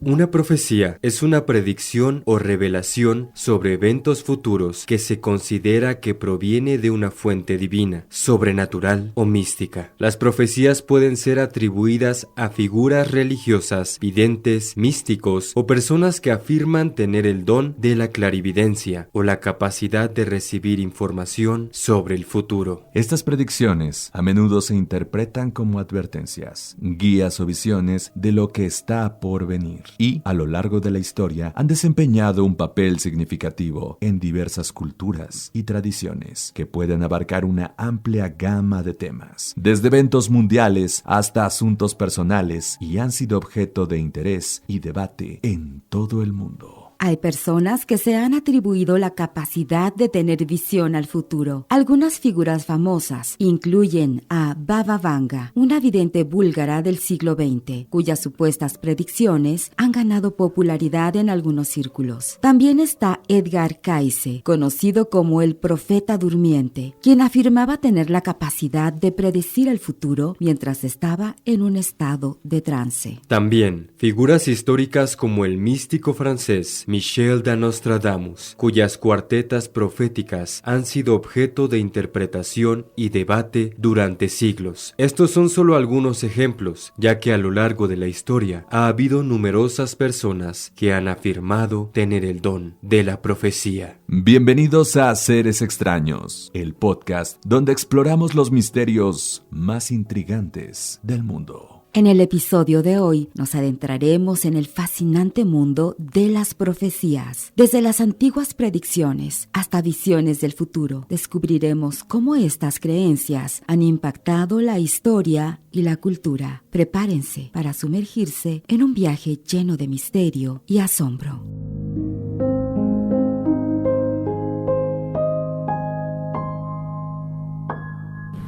Una profecía es una predicción o revelación sobre eventos futuros que se considera que proviene de una fuente divina, sobrenatural o mística. Las profecías pueden ser atribuidas a figuras religiosas, videntes, místicos o personas que afirman tener el don de la clarividencia o la capacidad de recibir información sobre el futuro. Estas predicciones a menudo se interpretan como advertencias, guías o visiones de lo que está por venir. Y, a lo largo de la historia, han desempeñado un papel significativo en diversas culturas y tradiciones que pueden abarcar una amplia gama de temas, desde eventos mundiales hasta asuntos personales, y han sido objeto de interés y debate en todo el mundo. Hay personas que se han atribuido la capacidad de tener visión al futuro. Algunas figuras famosas incluyen a Baba Vanga, una vidente búlgara del siglo XX, cuyas supuestas predicciones han ganado popularidad en algunos círculos. También está Edgar Cayce, conocido como el profeta durmiente, quien afirmaba tener la capacidad de predecir el futuro mientras estaba en un estado de trance. También figuras históricas como el místico francés Michel de Nostradamus, cuyas cuartetas proféticas han sido objeto de interpretación y debate durante siglos. Estos son solo algunos ejemplos, ya que a lo largo de la historia ha habido numerosas personas que han afirmado tener el don de la profecía. Bienvenidos a Seres Extraños, el podcast donde exploramos los misterios más intrigantes del mundo. En el episodio de hoy nos adentraremos en el fascinante mundo de las profecías. Desde las antiguas predicciones hasta visiones del futuro, descubriremos cómo estas creencias han impactado la historia y la cultura. Prepárense para sumergirse en un viaje lleno de misterio y asombro.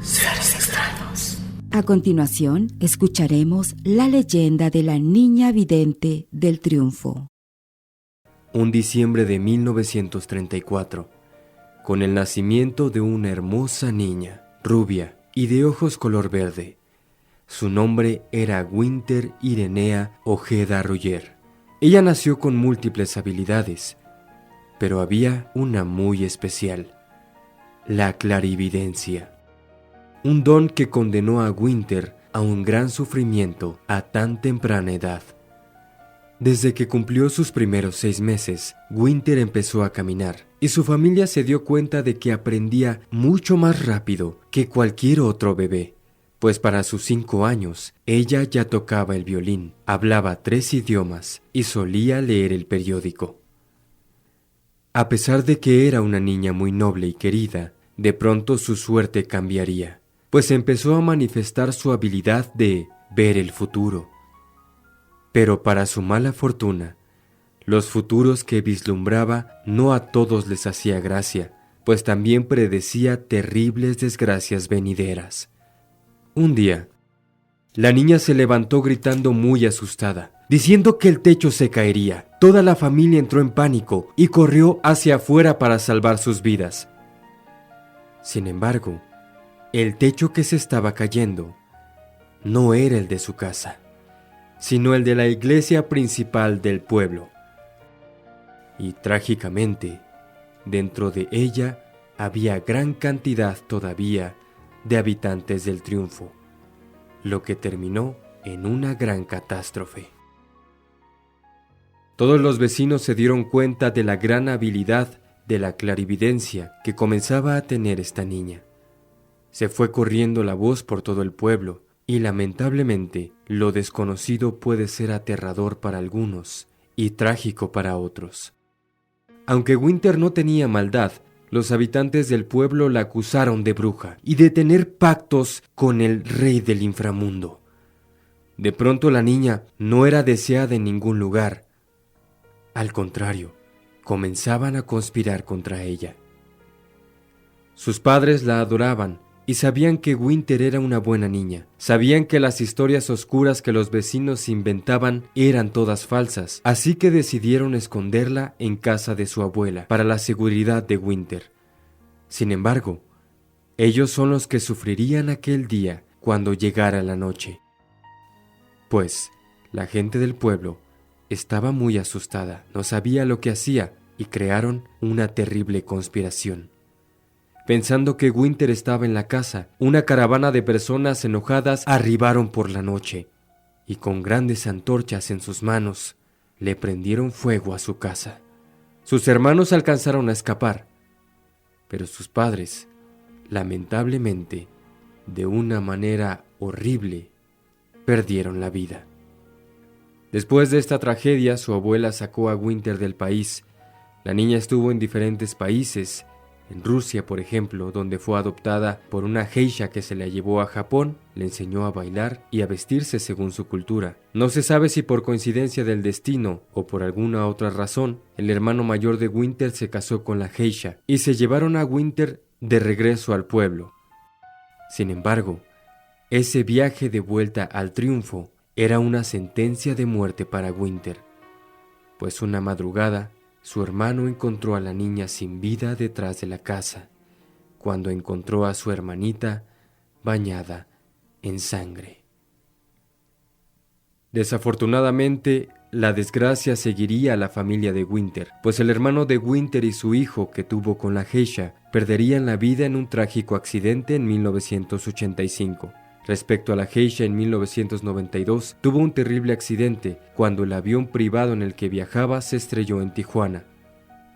Seres extraños. A continuación, escucharemos la leyenda de la niña vidente del triunfo. Un diciembre de 1934, con el nacimiento de una hermosa niña, rubia y de ojos color verde. Su nombre era Günther Irenea Ojeda Roger. Ella nació con múltiples habilidades, pero había una muy especial: la clarividencia. Un don que condenó a Günther a un gran sufrimiento a tan temprana edad. Desde que cumplió sus primeros 6 meses, Günther empezó a caminar, y su familia se dio cuenta de que aprendía mucho más rápido que cualquier otro bebé, pues para sus 5 años, ella ya tocaba el violín, hablaba 3 idiomas y solía leer el periódico. A pesar de que era una niña muy noble y querida, de pronto su suerte cambiaría, pues empezó a manifestar su habilidad de ver el futuro. Pero para su mala fortuna, los futuros que vislumbraba no a todos les hacía gracia, pues también predecía terribles desgracias venideras. Un día, la niña se levantó gritando muy asustada, diciendo que el techo se caería. Toda la familia entró en pánico y corrió hacia afuera para salvar sus vidas. Sin embargo, el techo que se estaba cayendo no era el de su casa, sino el de la iglesia principal del pueblo. Y trágicamente, dentro de ella había gran cantidad todavía de habitantes del triunfo, lo que terminó en una gran catástrofe. Todos los vecinos se dieron cuenta de la gran habilidad de la clarividencia que comenzaba a tener esta niña. Se fue corriendo la voz por todo el pueblo, y lamentablemente lo desconocido puede ser aterrador para algunos y trágico para otros. Aunque Günther no tenía maldad, los habitantes del pueblo la acusaron de bruja y de tener pactos con el rey del inframundo. De pronto la niña no era deseada en ningún lugar. Al contrario, comenzaban a conspirar contra ella. Sus padres la adoraban y sabían que Günther era una buena niña. Sabían que las historias oscuras que los vecinos inventaban eran todas falsas, así que decidieron esconderla en casa de su abuela para la seguridad de Günther. Sin embargo, ellos son los que sufrirían aquel día cuando llegara la noche, pues la gente del pueblo estaba muy asustada, no sabía lo que hacía y crearon una terrible conspiración. Pensando que Winter estaba en la casa, una caravana de personas enojadas arribaron por la noche y con grandes antorchas en sus manos le prendieron fuego a su casa. Sus hermanos alcanzaron a escapar, pero sus padres, lamentablemente, de una manera horrible, perdieron la vida. Después de esta tragedia, su abuela sacó a Winter del país. La niña estuvo en diferentes países, en Rusia, por ejemplo, donde fue adoptada por una geisha que se la llevó a Japón, le enseñó a bailar y a vestirse según su cultura. No se sabe si por coincidencia del destino o por alguna otra razón, el hermano mayor de Winter se casó con la geisha y se llevaron a Winter de regreso al pueblo. Sin embargo, ese viaje de vuelta al triunfo era una sentencia de muerte para Winter, pues una madrugada su hermano encontró a la niña sin vida detrás de la casa, cuando encontró a su hermanita bañada en sangre. Desafortunadamente, la desgracia seguiría a la familia de Winter, pues el hermano de Winter y su hijo que tuvo con la geisha perderían la vida en un trágico accidente en 1985. Respecto a la geisha, en 1992 tuvo un terrible accidente cuando el avión privado en el que viajaba se estrelló en Tijuana.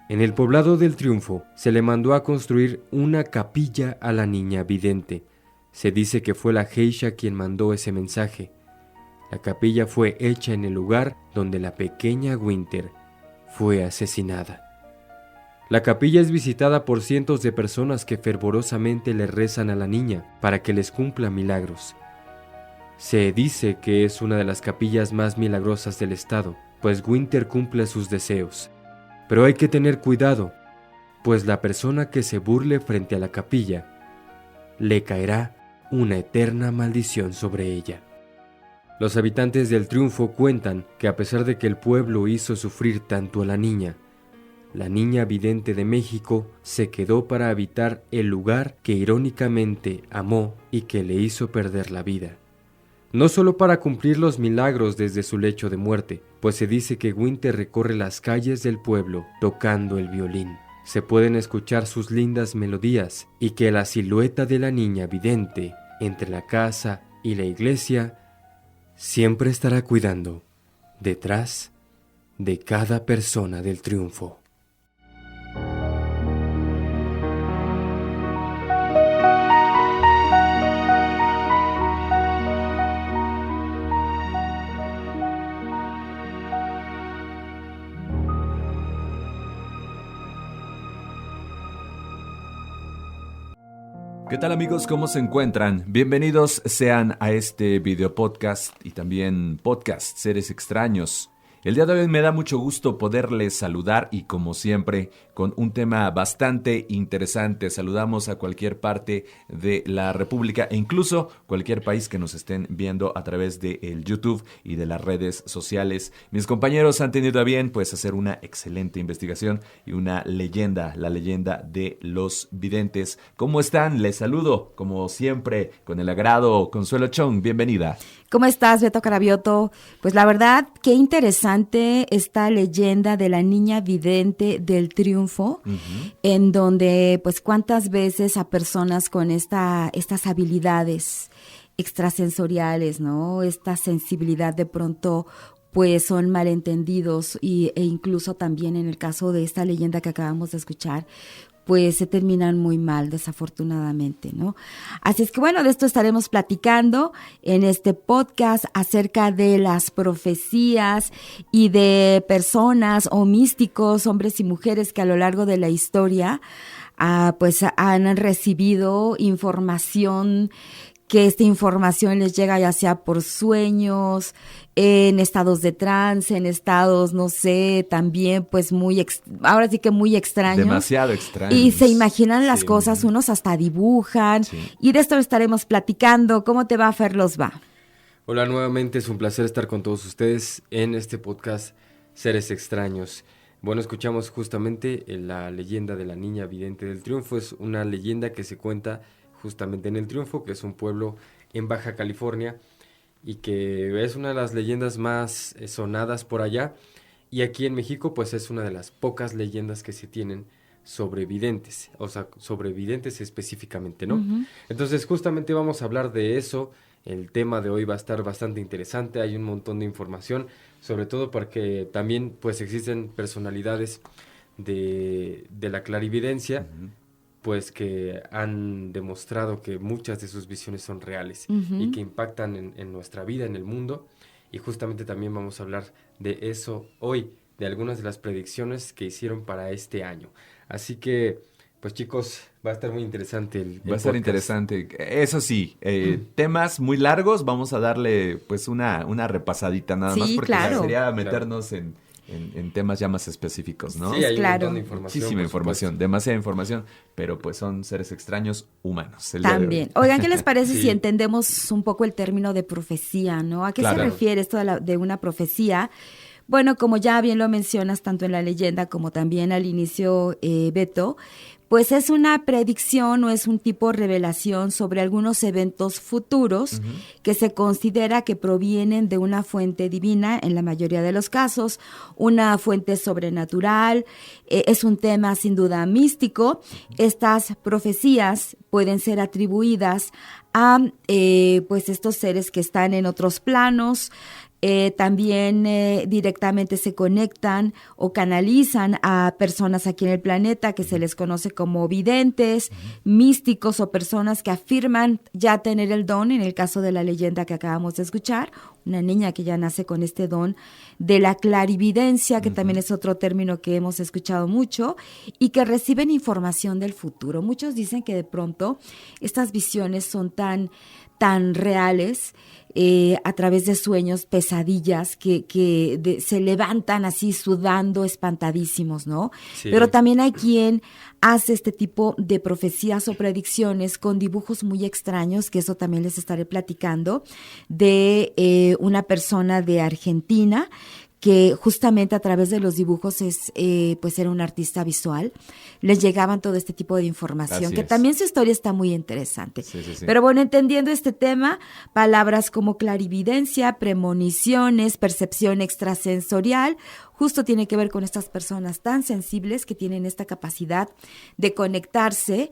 En el poblado del Triunfo se le mandó a construir una capilla a la niña vidente. Se dice que fue la geisha quien mandó ese mensaje. La capilla fue hecha en el lugar donde la pequeña Winter fue asesinada. La capilla es visitada por cientos de personas que fervorosamente le rezan a la niña para que les cumpla milagros. Se dice que es una de las capillas más milagrosas del estado, pues Winter cumple sus deseos. Pero hay que tener cuidado, pues la persona que se burle frente a la capilla, le caerá una eterna maldición sobre ella. Los habitantes del Triunfo cuentan que a pesar de que el pueblo hizo sufrir tanto a la niña vidente de México se quedó para habitar el lugar que irónicamente amó y que le hizo perder la vida. No solo para cumplir los milagros desde su lecho de muerte, pues se dice que Winter recorre las calles del pueblo tocando el violín. Se pueden escuchar sus lindas melodías y que la silueta de la niña vidente entre la casa y la iglesia siempre estará cuidando detrás de cada persona del Triunfo. ¿Qué tal amigos? ¿Cómo se encuentran? Bienvenidos sean a este video podcast y también podcast Seres Extraños. El día de hoy me da mucho gusto poderles saludar y como siempre con un tema bastante interesante. Saludamos a cualquier parte de la República e incluso cualquier país que nos estén viendo a través de el YouTube y de las redes sociales. Mis compañeros han tenido a bien pues hacer una excelente investigación y una leyenda, la leyenda de los videntes. ¿Cómo están? Les saludo como siempre con el agrado. Consuelo Chong, bienvenida. ¿Cómo estás, Beto Carabioto? Pues la verdad, qué interesante esta leyenda de la niña vidente del Triunfo, en donde, pues, cuántas veces a personas con estas habilidades extrasensoriales, ¿no? Esta sensibilidad de pronto, pues, son malentendidos e incluso también en el caso de esta leyenda que acabamos de escuchar, pues se terminan muy mal, desafortunadamente, ¿no? Así es que bueno, de esto estaremos platicando en este podcast acerca de las profecías y de personas o místicos, hombres y mujeres que a lo largo de la historia pues han recibido información, que esta información les llega ya sea por sueños, en estados de trance, en estados, no sé, también pues ahora sí que muy extraños. Demasiado extraños. Y se imaginan las cosas, unos hasta dibujan. Sí. Y de esto estaremos platicando. ¿Cómo te va, Fer Losba? Hola, nuevamente es un placer estar con todos ustedes en este podcast Seres Extraños. Bueno, escuchamos justamente la leyenda de la niña vidente del Triunfo. Es una leyenda que se cuenta justamente en el Triunfo, que es un pueblo en Baja California. y que es una de las leyendas más sonadas por allá. Y aquí en México, pues es una de las pocas leyendas que se tienen sobre videntes, o sea, sobre videntes específicamente, ¿no? Ujú. Entonces, justamente vamos a hablar de eso. El tema de hoy va a estar bastante interesante, hay un montón de información, sobre todo porque también, pues, existen personalidades de la clarividencia, Ujú. pues, que han demostrado que muchas de sus visiones son reales y Ujú. que impactan en nuestra vida, en el mundo. Y justamente también vamos a hablar de eso hoy, de algunas de las predicciones que hicieron para este año. Así que, pues chicos, va a estar muy interesante Va a el estar podcast. interesante. Eso sí, temas muy largos, vamos a darle pues una repasadita nada más, Sí, porque claro. sería Claro. meternos en temas ya más específicos, ¿no? Sí, hay un Claro. montón de información, Muchísima por información, supuesto. demasiada información, pero pues son seres extraños humanos el día de hoy. También. Oigan, ¿qué les parece Sí. si entendemos un poco el término de profecía, ¿no? ¿A qué se Claro. refiere esto de una profecía? Bueno, como ya bien lo mencionas tanto en la leyenda como también al inicio, Beto, pues es una predicción o es un tipo de revelación sobre algunos eventos futuros que se considera que provienen de una fuente divina, en la mayoría de los casos, una fuente sobrenatural, es un tema sin duda místico. Estas profecías pueden ser atribuidas a pues estos seres que están en otros planos. También directamente se conectan o canalizan a personas aquí en el planeta que se les conoce como videntes, místicos o personas que afirman ya tener el don, en el caso de la leyenda que acabamos de escuchar, una niña que ya nace con este don de la clarividencia, que también es otro término que hemos escuchado mucho, y que reciben información del futuro. Muchos dicen que de pronto estas visiones son tan reales, a través de sueños, pesadillas, que se levantan así sudando, espantadísimos, ¿no? Sí. Pero también hay quien hace este tipo de profecías o predicciones con dibujos muy extraños, que eso también les estaré platicando, de una persona de Argentina que justamente a través de los dibujos pues era un artista visual, les llegaban todo este tipo de información, Así que es. también su historia está muy interesante. Sí, sí, sí. Pero bueno, entendiendo este tema, palabras como clarividencia, premoniciones, percepción extrasensorial, justo tiene que ver con estas personas tan sensibles que tienen esta capacidad de conectarse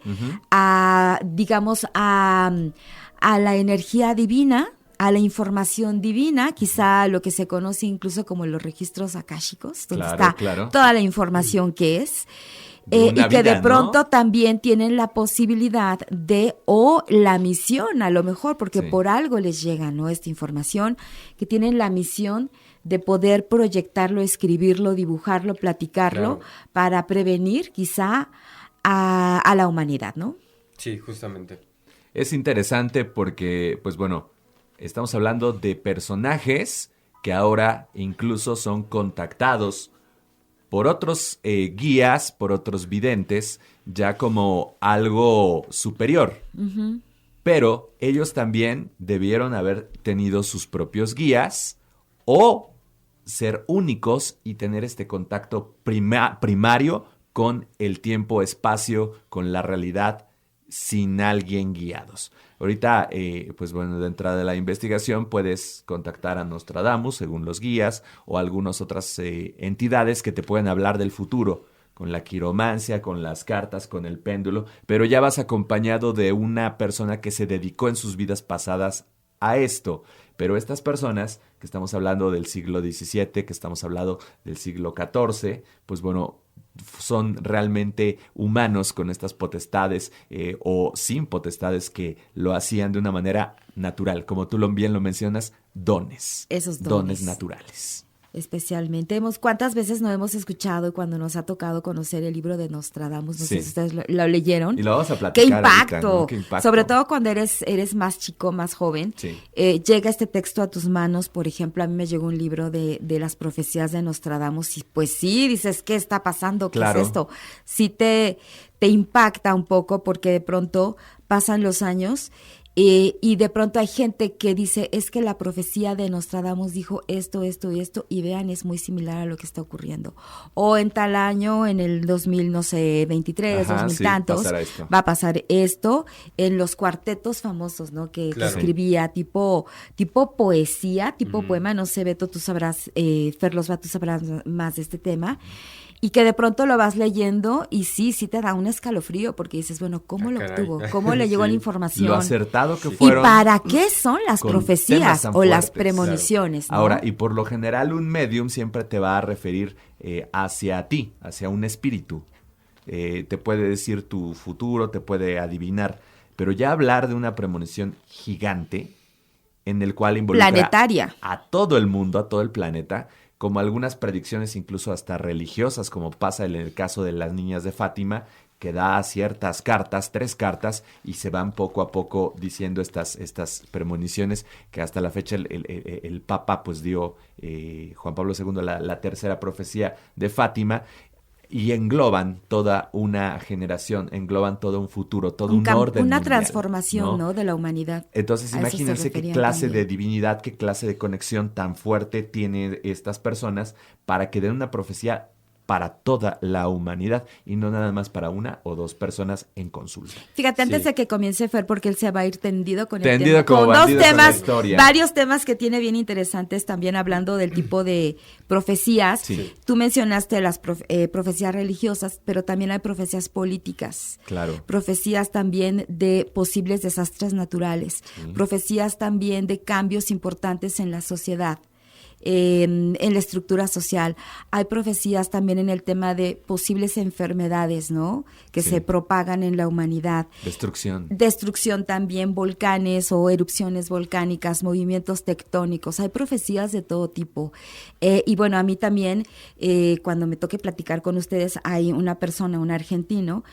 a, digamos, a la energía divina, a la información divina, quizá lo que se conoce incluso como los registros akáshicos, donde Claro, está claro. toda la información que es, De una y que vida, de pronto ¿no? también tienen la posibilidad de, o la misión a lo mejor, porque Sí. por algo les llega, ¿no?, esta información, que tienen la misión de poder proyectarlo, escribirlo, dibujarlo, platicarlo, Claro. para prevenir quizá a la humanidad, ¿no? Sí, justamente. Es interesante porque, pues bueno, estamos hablando de personajes que ahora incluso son contactados por otros guías, por otros videntes, ya como algo superior. Pero ellos también debieron haber tenido sus propios guías o ser únicos y tener este contacto primario con el tiempo-espacio, con la realidad, sin alguien guiados. Ahorita, pues bueno, de entrada de la investigación puedes contactar a Nostradamus, según los guías, o algunas otras entidades que te pueden hablar del futuro, con la quiromancia, con las cartas, con el péndulo, pero ya vas acompañado de una persona que se dedicó en sus vidas pasadas a esto. Pero estas personas, que estamos hablando del siglo XVII, que estamos hablando del siglo XIV, pues bueno, son realmente humanos con estas potestades o sin potestades que lo hacían de una manera natural. Como tú bien lo mencionas, dones. Esos Dones dones. naturales. Especialmente, ¿cuántas veces no hemos escuchado cuando nos ha tocado conocer el libro de Nostradamus? No sé Sí. si ustedes lo leyeron. Y lo vamos a ¡Qué platicar impacto! ahorita, ¿no? ¡Qué impacto! Sobre todo cuando eres más chico, más joven. Sí. Llega este texto a tus manos. Por ejemplo, a mí me llegó un libro de las profecías de Nostradamus y pues sí, dices, ¿qué está pasando? ¿Qué Claro. es esto? Sí te impacta un poco porque de pronto pasan los años Y de pronto hay gente que dice, es que la profecía de Nostradamus dijo esto, esto y esto, y vean, es muy similar a lo que está ocurriendo. O en tal año, en el 2000, no sé, 23, 2000 sí, tantos, va a pasar esto. En los cuartetos famosos, ¿no? Que escribía tipo poesía, tipo poema, no sé, Beto, tú sabrás, Fer Losba, tú sabrás más de este tema. Y que de pronto lo vas leyendo y sí te da un escalofrío porque dices, bueno, ¿cómo lo obtuvo? ¿Cómo le llegó la información? Lo acertado que fueron. ¿Y para qué son las profecías o las premoniciones? Claro. ¿no? Ahora, y por lo general un medium siempre te va a referir hacia ti, hacia un espíritu. Te puede decir tu futuro, te puede adivinar. Pero ya hablar de una premonición gigante en el cual involucra planetaria a todo el mundo, a todo el planeta, como algunas predicciones incluso hasta religiosas, como pasa en el caso de las niñas de Fátima, que da ciertas cartas, 3 cartas, y se van poco a poco diciendo estas premoniciones, que hasta la fecha el Papa pues dio, Juan Pablo II, la tercera profecía de Fátima, y engloban toda una generación, engloban todo un futuro, todo un orden una mundial, transformación, ¿no? De la humanidad. Entonces imagínense qué clase también de divinidad, qué clase de conexión tan fuerte tienen estas personas para que den una profecía para toda la humanidad y no nada más para 1 o 2 personas en consulta. Fíjate, antes de que comience Fer, porque él se va a ir tendido con el tema. Con 2 temas, historia. Varios temas que tiene bien interesantes también hablando del tipo de profecías. Sí. Tú mencionaste las profecías religiosas, pero también hay profecías políticas. Claro. Profecías también de posibles desastres naturales. Sí. Profecías también de cambios importantes en la sociedad. En la estructura social. Hay profecías también en el tema de posibles enfermedades, ¿no? Que se propagan en la humanidad. Destrucción también, volcanes o erupciones volcánicas, movimientos tectónicos. Hay profecías de todo tipo. Y bueno, a mí también, cuando me toque platicar con ustedes, hay una persona, un argentino,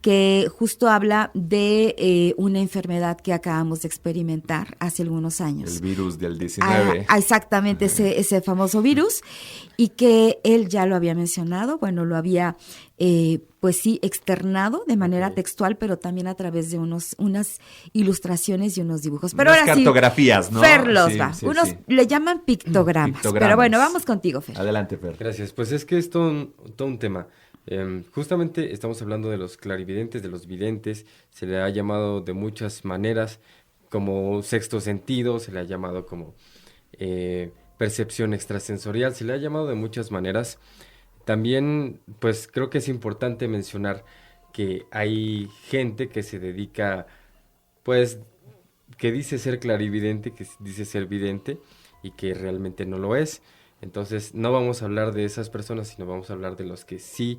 que justo habla de una enfermedad que acabamos de experimentar hace algunos años. El virus del 19. Exactamente, ese famoso virus, y que él ya lo había mencionado, bueno, lo había pues sí, externado de manera textual, pero también a través de unas ilustraciones y unos dibujos. Pero unas ahora cartografías, sí, ¿no? Fer Losba. Unos le llaman pictogramas. Pero bueno, vamos contigo, Fer. Adelante, Fer. Gracias. Pues es que es todo un tema. Justamente estamos hablando de los clarividentes, de los videntes. Se le ha llamado de muchas maneras, como sexto sentido, se le ha llamado como percepción extrasensorial, se le ha llamado de muchas maneras. También, pues creo que es importante mencionar que hay gente que se dedica, pues, que dice ser clarividente, que dice ser vidente y que realmente no lo es. Entonces, no vamos a hablar de esas personas, sino vamos a hablar de los que sí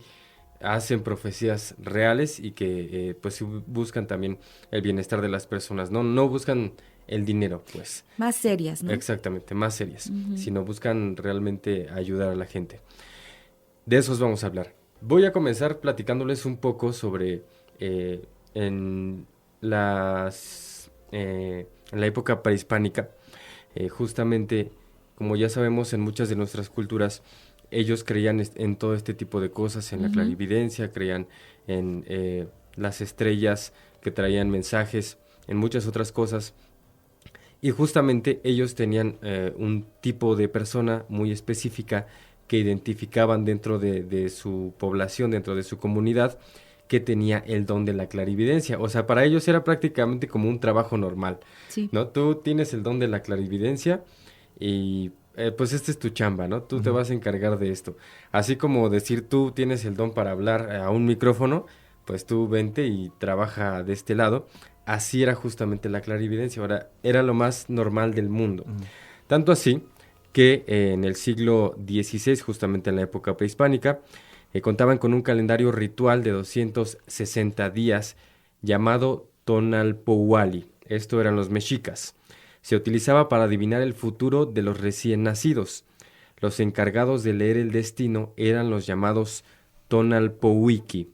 hacen profecías reales y que pues buscan también el bienestar de las personas, no buscan el dinero, pues. Más serias, ¿no? Exactamente, más serias, sino buscan realmente ayudar a la gente. De esos vamos a hablar. Voy a comenzar platicándoles un poco sobre en la época prehispánica, justamente, como ya sabemos, en muchas de nuestras culturas, ellos creían en todo este tipo de cosas, en la clarividencia, creían en las estrellas que traían mensajes, en muchas otras cosas. Y justamente ellos tenían un tipo de persona muy específica que identificaban dentro de su población, dentro de su comunidad, que tenía el don de la clarividencia. O sea, para ellos era prácticamente como un trabajo normal, ¿no? Tú tienes el don de la clarividencia y pues esta es tu chamba, ¿no? Tú te vas a encargar de esto. Así como decir tú tienes el don para hablar a un micrófono, pues tú vente y trabaja de este lado. Así era justamente la clarividencia. Ahora, era lo más normal del mundo. Tanto así que en el siglo XVI, justamente en la época prehispánica, contaban con un calendario ritual de 260 días llamado Tonalpouali. Esto eran los mexicas. Se utilizaba para adivinar el futuro de los recién nacidos. Los encargados de leer el destino eran los llamados Tonalpouiki,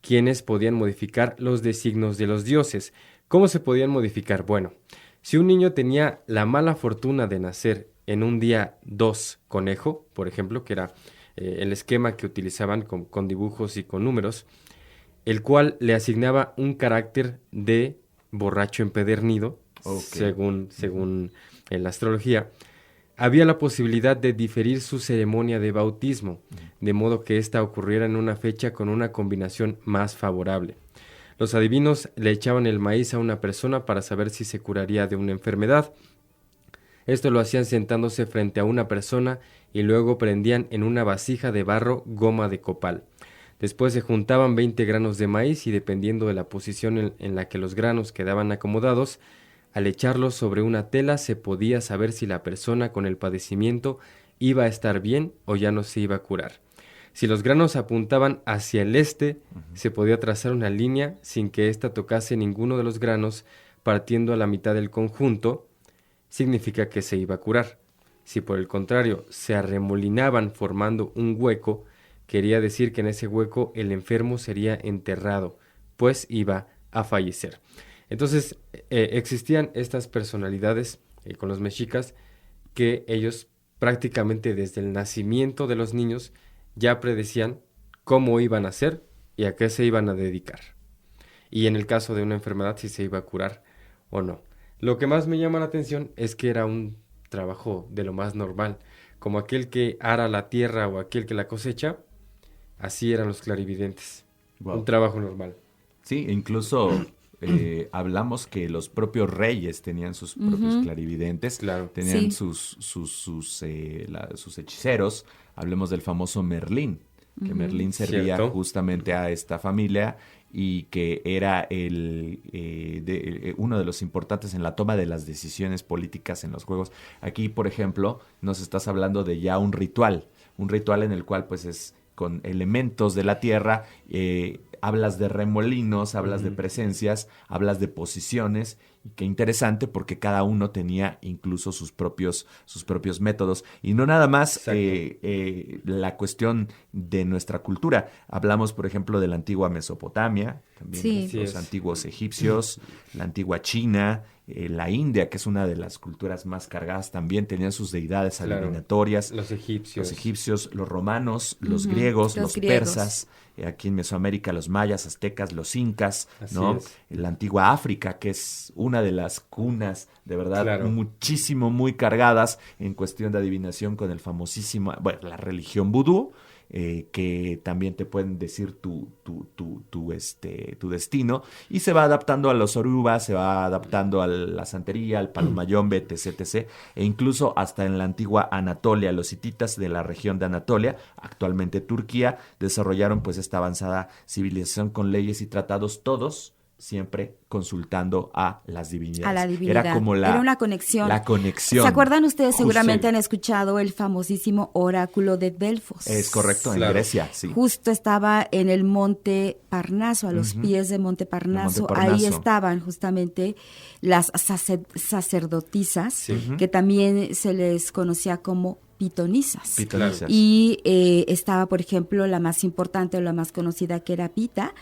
quienes podían modificar los designios de los dioses. ¿Cómo se podían modificar? Bueno, si un niño tenía la mala fortuna de nacer en un día 2 conejo, por ejemplo, que era el esquema que utilizaban con dibujos y con números, el cual le asignaba un carácter de borracho empedernido, según la astrología, había la posibilidad de diferir su ceremonia de bautismo, de modo que ésta ocurriera en una fecha con una combinación más favorable. Los adivinos le echaban el maíz a una persona para saber si se curaría de una enfermedad. Esto lo hacían sentándose frente a una persona y luego prendían en una vasija de barro goma de copal. Después se juntaban 20 granos de maíz y dependiendo de la posición en la que los granos quedaban acomodados, al echarlos sobre una tela se podía saber si la persona con el padecimiento iba a estar bien o ya no se iba a curar. Si los granos apuntaban hacia el este, se podía trazar una línea sin que ésta tocase ninguno de los granos, partiendo a la mitad del conjunto, significa que se iba a curar. Si por el contrario se arremolinaban formando un hueco, quería decir que en ese hueco el enfermo sería enterrado, pues iba a fallecer. Entonces existían estas personalidades con los mexicas que ellos prácticamente desde el nacimiento de los niños ya predecían cómo iban a ser y a qué se iban a dedicar. Y en el caso de una enfermedad si se iba a curar o no. Lo que más me llama la atención es que era un trabajo de lo más normal, como aquel que ara la tierra o aquel que la cosecha, así eran los clarividentes. Wow. Un trabajo normal. Sí, incluso hablamos que los propios reyes tenían sus propios clarividentes, claro. Tenían sus hechiceros. Hablemos del famoso Merlín, que Merlín servía justamente a esta familia y que era uno de los importantes en la toma de las decisiones políticas en los juegos. Aquí, por ejemplo, nos estás hablando de ya un ritual en el cual pues es con elementos de la tierra, hablas de remolinos, hablas de presencias, hablas de posiciones, y qué interesante porque cada uno tenía incluso sus propios métodos. Y no nada más la cuestión de nuestra cultura. Hablamos, por ejemplo, de la antigua Mesopotamia, también los antiguos egipcios, la antigua China, la India, que es una de las culturas más cargadas, también tenían sus deidades adivinatorias. Los egipcios, los romanos, los griegos, los persas, aquí en Mesoamérica los mayas, aztecas, los incas, ¿no? La antigua África, que es una de las cunas, de verdad, muchísimo, muy cargadas en cuestión de adivinación con el famosísimo, la religión vudú, que también te pueden decir tu destino, y se va adaptando a los orubas, se va adaptando a la santería, al palomayombe, etc. E incluso hasta en la antigua Anatolia, los hititas de la región de Anatolia, actualmente Turquía, desarrollaron pues esta avanzada civilización con leyes y tratados, todos siempre consultando a las divinidades. A la divinidad. Era una conexión. La conexión. ¿Se acuerdan ustedes? Seguramente han escuchado el famosísimo oráculo de Delfos. Es correcto, en Grecia, sí. Justo estaba en el Monte Parnaso, a los pies de Monte Parnaso. Ahí estaban justamente las sacerdotisas, que también se les conocía como pitonisas. Y estaba, por ejemplo, la más importante o la más conocida, que era Pitia,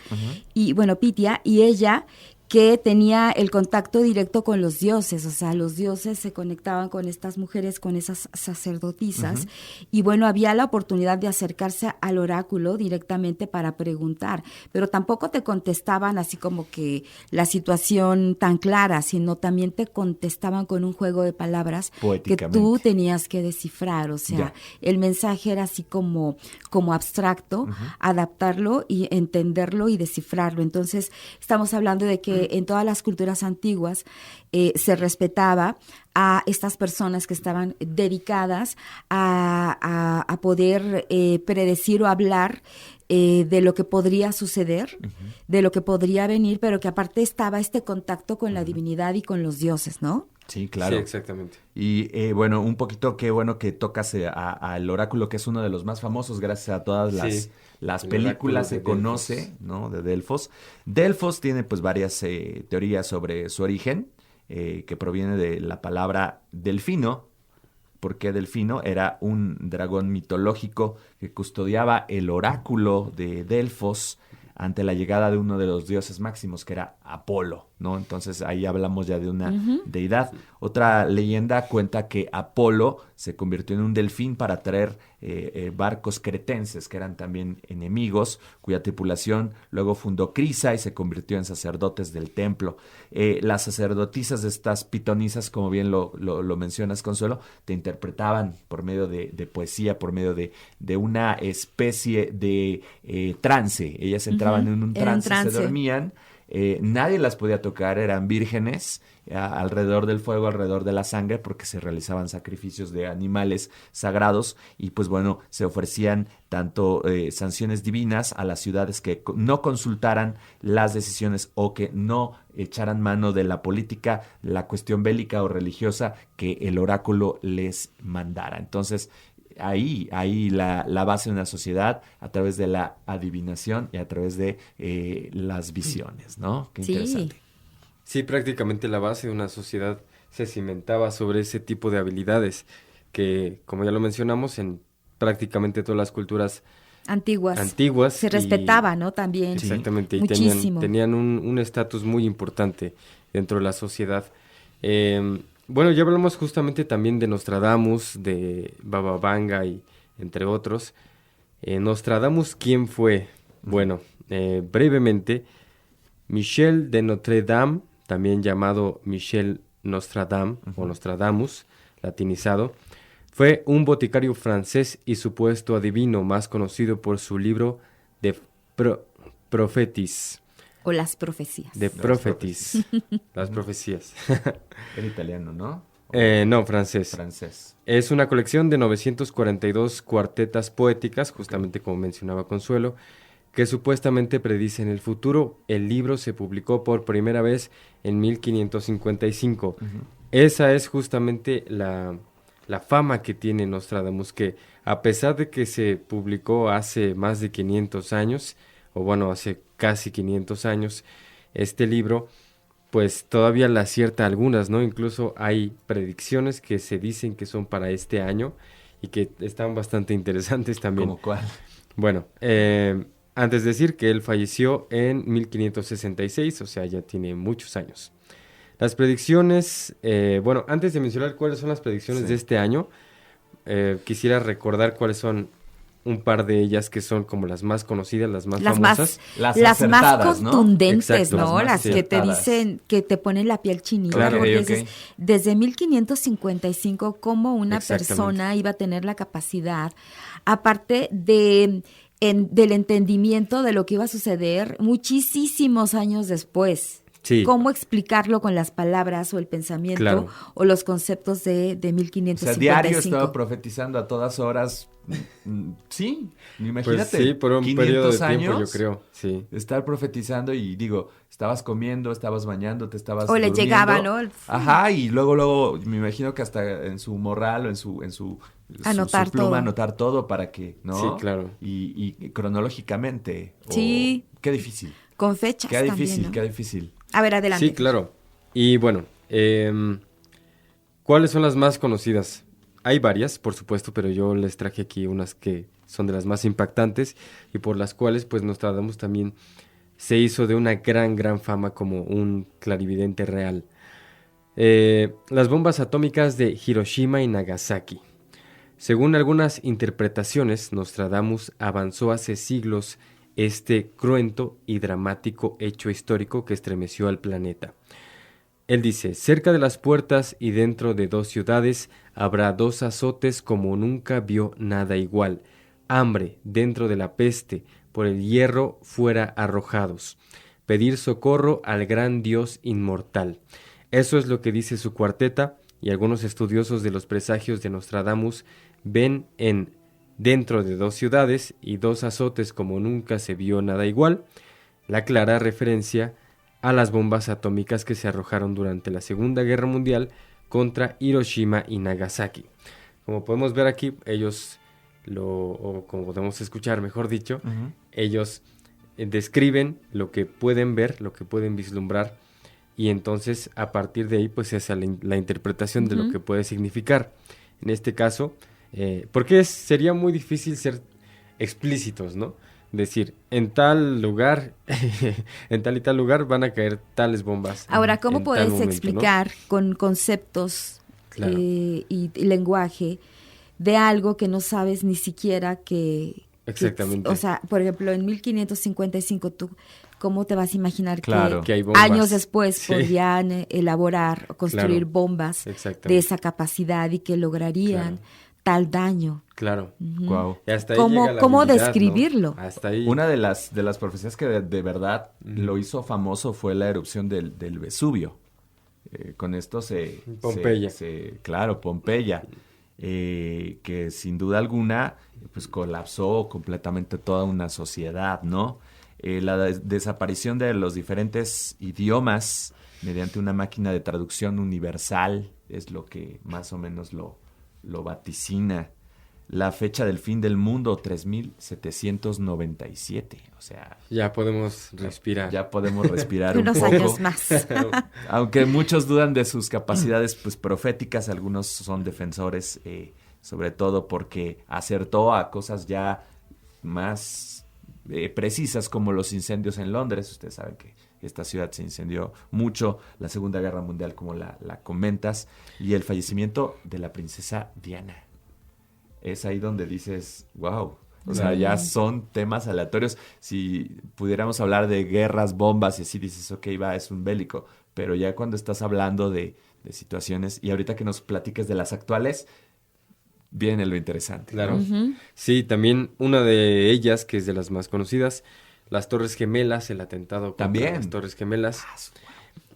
y ella que tenía el contacto directo con los dioses, o sea, los dioses se conectaban con estas mujeres, con esas sacerdotisas, y bueno, había la oportunidad de acercarse al oráculo directamente para preguntar, pero tampoco te contestaban así como que la situación tan clara, sino también te contestaban con un juego de palabras que tú tenías que descifrar, o sea, el mensaje era así como abstracto, adaptarlo y entenderlo y descifrarlo. Entonces, estamos hablando de que en todas las culturas antiguas se respetaba a estas personas que estaban dedicadas a poder predecir o hablar de lo que podría suceder, de lo que podría venir, pero que aparte estaba este contacto con la divinidad y con los dioses, ¿no? Sí, claro. Sí, exactamente. Y bueno, un poquito qué bueno que tocas al oráculo, que es uno de los más famosos, gracias a todas las películas se conoce, ¿no? De Delfos. Delfos tiene pues varias teorías sobre su origen, que proviene de la palabra delfino, porque Delfino era un dragón mitológico que custodiaba el oráculo de Delfos ante la llegada de uno de los dioses máximos, que era Apolo, ¿no? Entonces ahí hablamos ya de una deidad. Otra leyenda cuenta que Apolo se convirtió en un delfín para traer barcos cretenses, que eran también enemigos, cuya tripulación luego fundó Crisa y se convirtió en sacerdotes del templo. Las sacerdotisas de estas pitonisas, como bien lo mencionas, Consuelo, te interpretaban por medio de poesía, por medio de una especie de trance. Ellas entraban en un trance, se dormían. Nadie las podía tocar, eran vírgenes, alrededor del fuego, alrededor de la sangre, porque se realizaban sacrificios de animales sagrados y pues bueno, se ofrecían tanto sanciones divinas a las ciudades que no consultaran las decisiones o que no echaran mano de la política, la cuestión bélica o religiosa que el oráculo les mandara. Entonces, ahí la base de una sociedad a través de la adivinación y a través de las visiones, ¿no? Qué interesante. Sí, prácticamente la base de una sociedad se cimentaba sobre ese tipo de habilidades que, como ya lo mencionamos, en prácticamente todas las culturas antiguas se respetaba, ¿no? También. Exactamente, y muchísimo. tenían un estatus muy importante dentro de la sociedad. Bueno, ya hablamos justamente también de Nostradamus, de Baba Vanga y entre otros. Nostradamus, ¿quién fue? Bueno, brevemente, Michel de Notre Dame, también llamado Michel Nostradam o Nostradamus, latinizado, fue un boticario francés y supuesto adivino más conocido por su libro de Prophetis. O las profecías. De Prophetis. Las profecías. Era italiano, ¿no? No, francés. Francés. Es una colección de 942 cuartetas poéticas, justamente como mencionaba Consuelo, que supuestamente predicen el futuro. El libro se publicó por primera vez en 1555. Esa es justamente la fama que tiene Nostradamus, que a pesar de que se publicó hace más de 500 años, o bueno, hace casi 500 años, este libro, pues todavía le acierta algunas, ¿no? Incluso hay predicciones que se dicen que son para este año y que están bastante interesantes también. ¿Cómo cuál? Bueno, antes de decir que él falleció en 1566, o sea, ya tiene muchos años. Las predicciones, bueno, antes de mencionar cuáles son las predicciones de este año, quisiera recordar cuáles son un par de ellas que son como las más conocidas, las más famosas. Las más contundentes, ¿no? Exacto, las que te dicen, que te ponen la piel chinita. Claro, porque dices, desde 1555, cómo una persona iba a tener la capacidad, aparte del entendimiento de lo que iba a suceder muchísimos años después. Sí. ¿Cómo explicarlo con las palabras o el pensamiento o los conceptos de 1555? O sea, diario estaba profetizando a todas horas. Sí, imagínate. Pues sí, por un periodo de tiempo, yo creo. Sí. Estar profetizando y digo, estabas comiendo, estabas bañándote, estabas o durmiendo. le llegaba, ¿no? Ajá, y luego me imagino que hasta en su morral o en su anotar su pluma todo. Anotar todo para que, ¿no? Sí, claro. Y cronológicamente. Sí. Qué difícil. Con fechas qué difícil, también, ¿no? Qué difícil. A ver, adelante. Sí, claro. Y bueno, ¿cuáles son las más conocidas? Hay varias, por supuesto, pero yo les traje aquí unas que son de las más impactantes y por las cuales, pues, Nostradamus también se hizo de una gran fama como un clarividente real. Las bombas atómicas de Hiroshima y Nagasaki. Según algunas interpretaciones, Nostradamus avanzó hace siglos este cruento y dramático hecho histórico que estremeció al planeta. Él dice, cerca de las puertas y dentro de 2 ciudades habrá 2 azotes como nunca vio nada igual. Hambre dentro de la peste, por el hierro fuera arrojados. Pedir socorro al gran Dios inmortal. Eso es lo que dice su cuarteta y algunos estudiosos de los presagios de Nostradamus ven en dentro de 2 ciudades y 2 azotes como nunca se vio nada igual, la clara referencia a las bombas atómicas que se arrojaron durante la Segunda Guerra Mundial contra Hiroshima y Nagasaki. Como podemos ver aquí, ellos, o como podemos escuchar, mejor dicho, ellos describen lo que pueden ver, lo que pueden vislumbrar, y entonces a partir de ahí pues se hace la interpretación de lo que puede significar. En este caso, porque sería muy difícil ser explícitos, ¿no? decir, en tal lugar, en tal y tal lugar van a caer tales bombas. Ahora, ¿cómo en puedes tal momento, explicar con conceptos Claro. y lenguaje de algo que no sabes ni siquiera Exactamente. o sea, por ejemplo, en 1555, ¿tú cómo te vas a imaginar Claro. Que hay bombas. años después Sí. podrían elaborar o construir Claro. bombas Exactamente. de esa capacidad y que lograrían Claro. tal daño? Claro. Guau. Y hasta ahí ¿Cómo- llega la cómo habilidad, describirlo? ¿no? Hasta ahí. Una de las profecías que de verdad lo hizo famoso fue la erupción del Vesubio. Con esto Pompeya. claro, Pompeya, que sin duda alguna pues colapsó completamente toda una sociedad, ¿no? La desaparición de los diferentes idiomas mediante una máquina de traducción universal es lo que más o menos lo vaticina. La fecha del fin del mundo, 3797. O sea, Ya podemos respirar. ya podemos respirar un Unos poco. años más. Aunque muchos dudan de sus capacidades pues proféticas, algunos son defensores, sobre todo porque acertó a cosas ya más precisas como los incendios en Londres. Ustedes saben que esta ciudad se incendió mucho, la Segunda Guerra Mundial como la comentas, y el fallecimiento de la princesa Diana. Es ahí donde dices, wow, o sea, ya son temas aleatorios. Si pudiéramos hablar de guerras, bombas y así, dices, ok, va, es un bélico. Pero ya cuando estás hablando de situaciones, y ahorita que nos platiques de las actuales, viene lo interesante. Claro. ¿no? Sí, también una de ellas, que es de las más conocidas, las Torres Gemelas, el atentado contra También. las Torres Gemelas.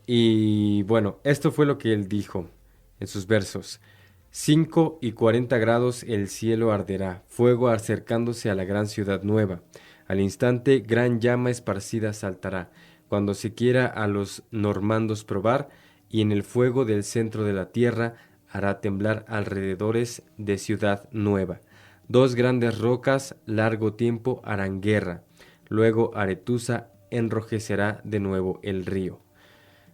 Y bueno, esto fue lo que él dijo en sus versos. 5 y 40 grados el cielo arderá, fuego acercándose a la gran ciudad nueva. Al instante gran llama esparcida saltará, cuando se quiera a los normandos probar, y en el fuego del centro de la tierra hará temblar alrededores de ciudad nueva. 2 grandes rocas largo tiempo harán guerra, luego Aretusa enrojecerá de nuevo el río.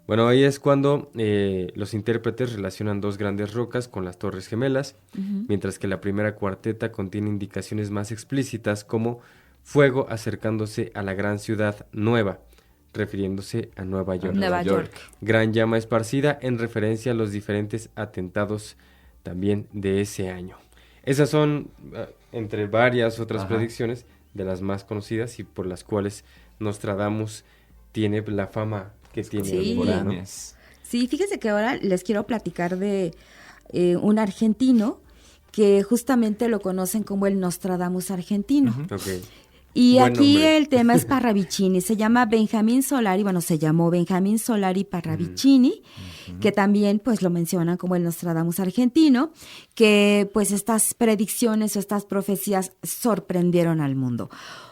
Bueno, ahí es cuando los intérpretes relacionan 2 grandes rocas con las Torres Gemelas, mientras que la primera cuarteta contiene indicaciones más explícitas como fuego acercándose a la gran ciudad nueva, refiriéndose a Nueva York. Nueva York. Gran llama esparcida en referencia a los diferentes atentados también de ese año. Esas son, entre varias otras predicciones, de las más conocidas y por las cuales Nostradamus tiene la fama que tiene Sí. hoy en día, ¿no? Sí, fíjese que ahora les quiero platicar de un argentino que justamente lo conocen como el Nostradamus argentino. Ok. Y Buen aquí nombre. el tema es Parravicini, se llama Benjamín Solari, bueno, se llamó Benjamín Solari Parravicini, que también pues lo mencionan como el Nostradamus argentino, que pues estas predicciones o estas profecías sorprendieron al mundo.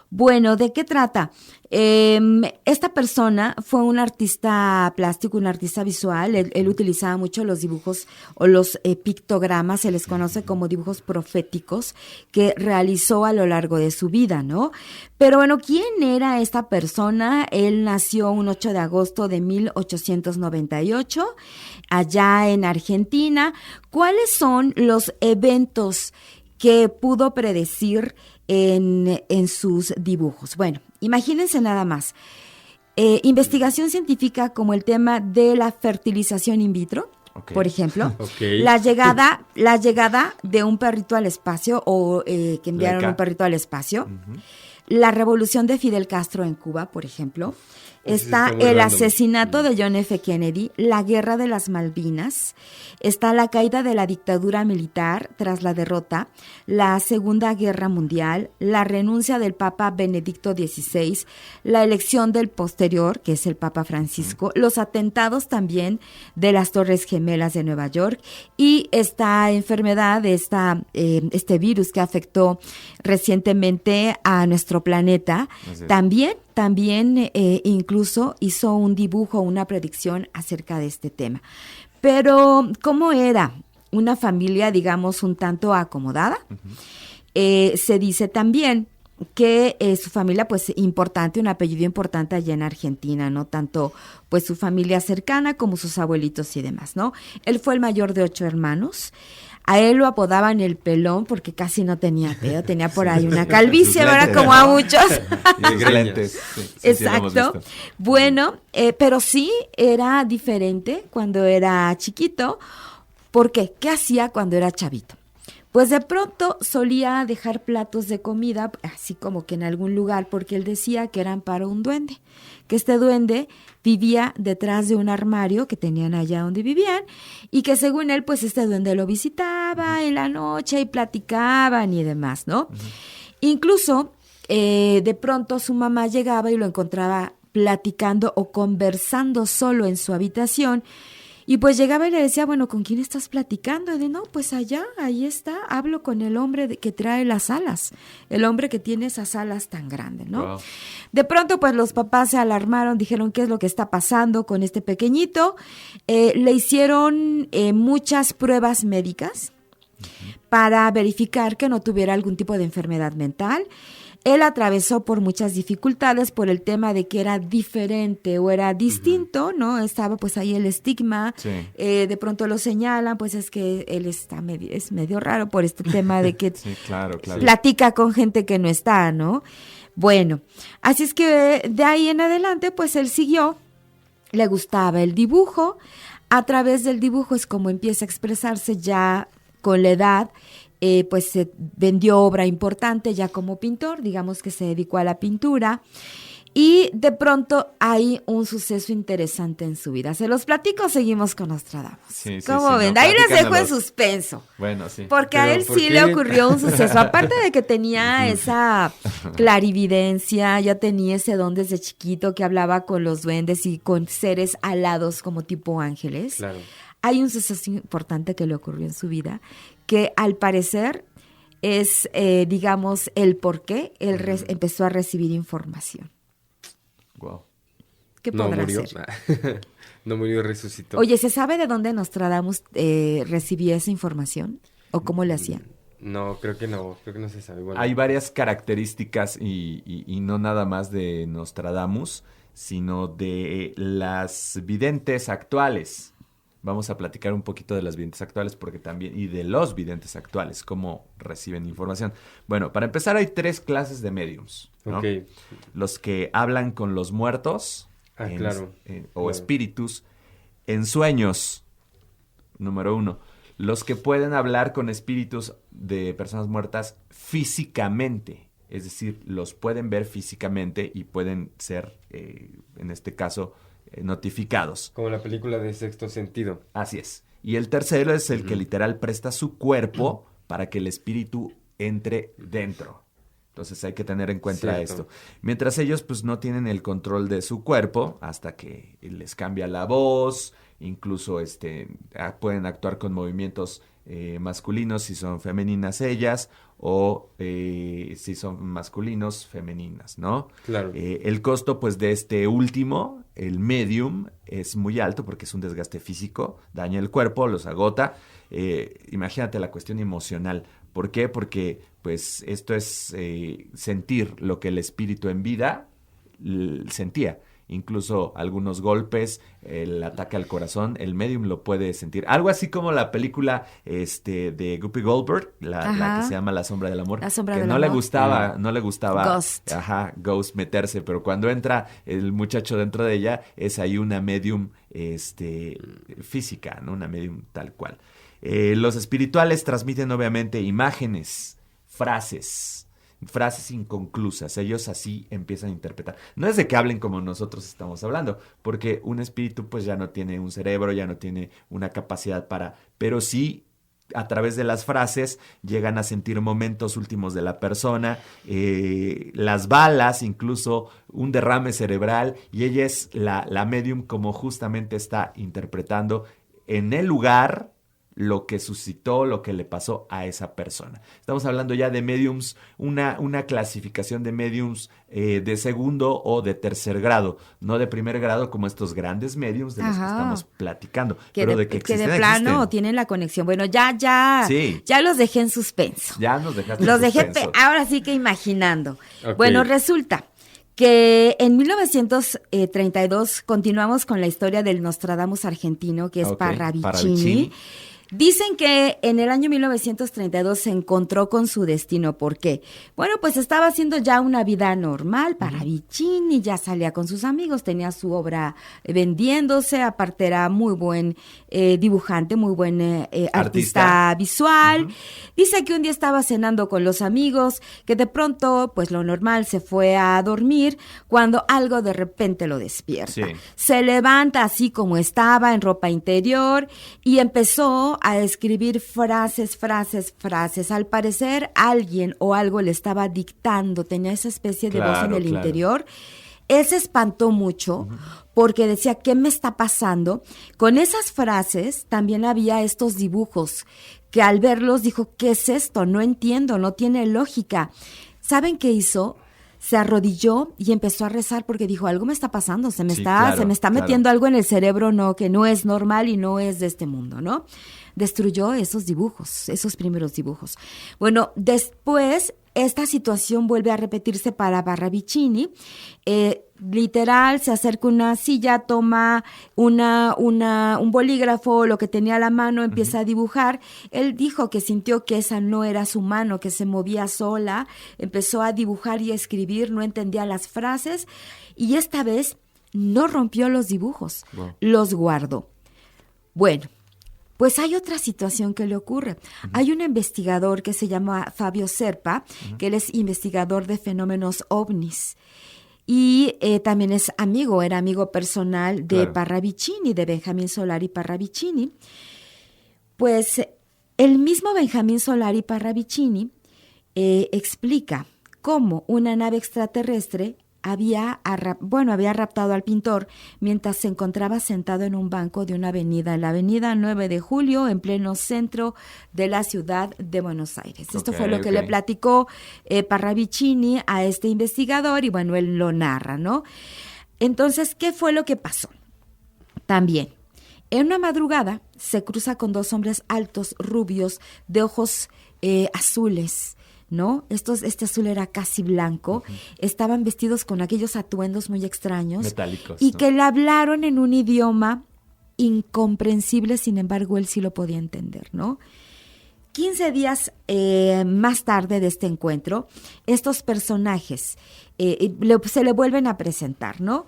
Bueno, ¿de qué trata? Esta persona fue un artista plástico, un artista visual. Él utilizaba mucho los dibujos o los pictogramas, se les conoce como dibujos proféticos, que realizó a lo largo de su vida, ¿no? Pero bueno, ¿quién era esta persona? Él nació un 8 de agosto de 1898, allá en Argentina. ¿Cuáles son los eventos que pudo predecir en sus dibujos? Bueno, imagínense nada más. Investigación científica como el tema de la fertilización in vitro, por ejemplo. La llegada de un perrito al espacio o que enviaron un perrito al espacio. La revolución de Fidel Castro en Cuba, por ejemplo. Está el asesinato de John F. Kennedy, la guerra de las Malvinas, está la caída de la dictadura militar tras la derrota, la Segunda Guerra Mundial, la renuncia del Papa Benedicto XVI, la elección del posterior, que es el Papa Francisco, los atentados también de las Torres Gemelas de Nueva York y esta enfermedad, este virus que afectó recientemente a nuestro planeta, también incluso hizo un dibujo, una predicción acerca de este tema. Pero, ¿cómo era? Una familia, digamos, un tanto acomodada. Se dice también que su familia, pues importante, un apellido importante allá en Argentina, ¿no? Tanto pues su familia cercana como sus abuelitos y demás, ¿no? Él fue el mayor de 8 hermanos. A él lo apodaban el pelón porque casi no tenía pelo, tenía por ahí una calvicie, ¿verdad? Como a muchos. Y sus lentes. Sí, exacto. Bueno, pero sí era diferente cuando era chiquito. ¿Por qué? ¿Qué hacía cuando era chavito? Pues de pronto solía dejar platos de comida, así como que en algún lugar, porque él decía que eran para un duende, que este duende vivía detrás de un armario que tenían allá donde vivían, y que según él, pues este duende lo visitaba en la noche y platicaban y demás, ¿no? Incluso, de pronto su mamá llegaba y lo encontraba platicando o conversando solo en su habitación. Y pues llegaba y le decía, bueno, ¿con quién estás platicando? Y de, no, pues allá, ahí está, hablo con el hombre que trae las alas, el hombre que tiene esas alas tan grandes, ¿no? Wow. De pronto, pues los papás se alarmaron, dijeron, ¿qué es lo que está pasando con este pequeñito? Le hicieron muchas pruebas médicas para verificar que no tuviera algún tipo de enfermedad mental. Él atravesó por muchas dificultades por el tema de que era diferente o era distinto, ¿no? Estaba pues ahí el estigma, sí. De pronto lo señalan, pues es que él es medio raro por este tema de que sí, claro. platica con gente que no está, ¿no? Bueno, así es que de ahí en adelante pues él siguió, le gustaba el dibujo, a través del dibujo es como empieza a expresarse ya con la edad. Pues se vendió obra importante ya como pintor, digamos que se dedicó a la pintura, y de pronto hay un suceso interesante en su vida. Se los platico, seguimos con Nostradamus. Sí, ¿Cómo ven? No, ahí les dejo en suspenso. Bueno, sí. Porque a él sí le ocurrió un suceso. Aparte de que tenía esa clarividencia, ya tenía ese don desde chiquito que hablaba con los duendes y con seres alados como tipo ángeles. Claro. Hay un suceso importante que le ocurrió en su vida, que al parecer es, digamos, el por qué él empezó a recibir información. Wow. ¿Qué podrá ser? No murió, resucitó. Oye, ¿se sabe de dónde Nostradamus recibía esa información? ¿O cómo le hacía? No, creo que no se sabe. Bueno. Hay varias características y no nada más de Nostradamus, sino de las videntes actuales. Vamos a platicar un poquito de las videntes actuales porque también, y de los videntes actuales, cómo reciben información. Bueno, para empezar hay 3 clases de mediums, ¿no? Okay. Los que hablan con los muertos claro. Espíritus en sueños, número 1. Los que pueden hablar con espíritus de personas muertas físicamente, es decir, los pueden ver físicamente y pueden ser, en este caso, notificados. Como la película de Sexto Sentido. Así es. Y el tercero es el que literal presta su cuerpo para que el espíritu entre dentro. Entonces hay que tener en cuenta esto. Mientras ellos pues no tienen el control de su cuerpo hasta que les cambia la voz, incluso pueden actuar con movimientos masculinos si son femeninas ellas o si son masculinos, femeninas, ¿no? Claro. El costo pues de este último, el medium, es muy alto porque es un desgaste físico, daña el cuerpo, los agota. Imagínate la cuestión emocional. ¿Por qué? Porque pues esto es sentir lo que el espíritu en vida sentía. Incluso algunos golpes, el ataque al corazón, el medium lo puede sentir. Algo así como la película de Guppy Goldberg, la que se llama La Sombra del Amor. La Sombra del Amor. No le gustaba Ghost. Ghost meterse, pero cuando entra el muchacho dentro de ella, es ahí una medium física, ¿no? Una medium tal cual. Los espirituales transmiten obviamente imágenes, frases inconclusas. Ellos así empiezan a interpretar. No es de que hablen como nosotros estamos hablando, porque un espíritu pues ya no tiene un cerebro, ya no tiene una capacidad pero sí a través de las frases llegan a sentir momentos últimos de la persona, las balas, incluso un derrame cerebral, y ella es la medium como justamente está interpretando en el lugar lo que suscitó, lo que le pasó a esa persona. Estamos hablando ya de mediums, una clasificación de mediums de segundo o de tercer grado, no de primer grado como estos grandes mediums de los que estamos platicando. Pero de que existen, de plano existen. Tienen la conexión. Bueno, ya los dejé en suspenso. Ya nos dejaste Los en dejé suspenso. ahora sí que imaginando. Okay. Bueno, resulta que en 1932 continuamos con la historia del Nostradamus argentino, que es Parravicini. Dicen que en el año 1932 se encontró con su destino. ¿Por qué? Bueno, pues estaba haciendo ya una vida normal. Parravicini ya salía con sus amigos, tenía su obra vendiéndose, aparte era muy buen dibujante, muy buen artista visual. Dice que un día estaba cenando con los amigos, que de pronto, pues lo normal, se fue a dormir, cuando algo de repente lo despierta. Sí. Se levanta así como estaba, en ropa interior, y empezó a escribir frases. Al parecer, alguien o algo le estaba dictando, tenía esa especie de voz en el interior. Él se espantó mucho porque decía, ¿qué me está pasando? Con esas frases también había estos dibujos que al verlos dijo, ¿qué es esto? No entiendo, no tiene lógica. ¿Saben qué hizo? Se arrodilló y empezó a rezar porque dijo, algo me está pasando, se me está metiendo algo en el cerebro, no, que no es normal y no es de este mundo, ¿no? Destruyó esos dibujos, esos primeros dibujos. Bueno, después esta situación vuelve a repetirse para Parravicini. Literal, se acerca a una silla, toma un bolígrafo, lo que tenía a la mano, empieza a dibujar. Él dijo que sintió que esa no era su mano, que se movía sola. Empezó a dibujar y a escribir, no entendía las frases. Y esta vez no rompió los dibujos, los guardó. Bueno, pues hay otra situación que le ocurre. Hay un investigador que se llama Fabio Serpa, que él es investigador de fenómenos ovnis. Y también era amigo personal de Parravicini, de Benjamín Solari Parravicini. Pues el mismo Benjamín Solari Parravicini explica cómo una nave extraterrestre había raptado al pintor mientras se encontraba sentado en un banco de una avenida, en la avenida 9 de Julio, en pleno centro de la ciudad de Buenos Aires. Esto fue lo que le platicó Parravicini a este investigador y bueno, él lo narra, ¿no? Entonces, ¿qué fue lo que pasó? También, en una madrugada se cruza con dos hombres altos, rubios, de ojos azules, ¿no? Este azul era casi blanco, estaban vestidos con aquellos atuendos muy extraños, metálicos, y que le hablaron en un idioma incomprensible, sin embargo, él sí lo podía entender, ¿no? 15 días más tarde de este encuentro, estos personajes se le vuelven a presentar, ¿no?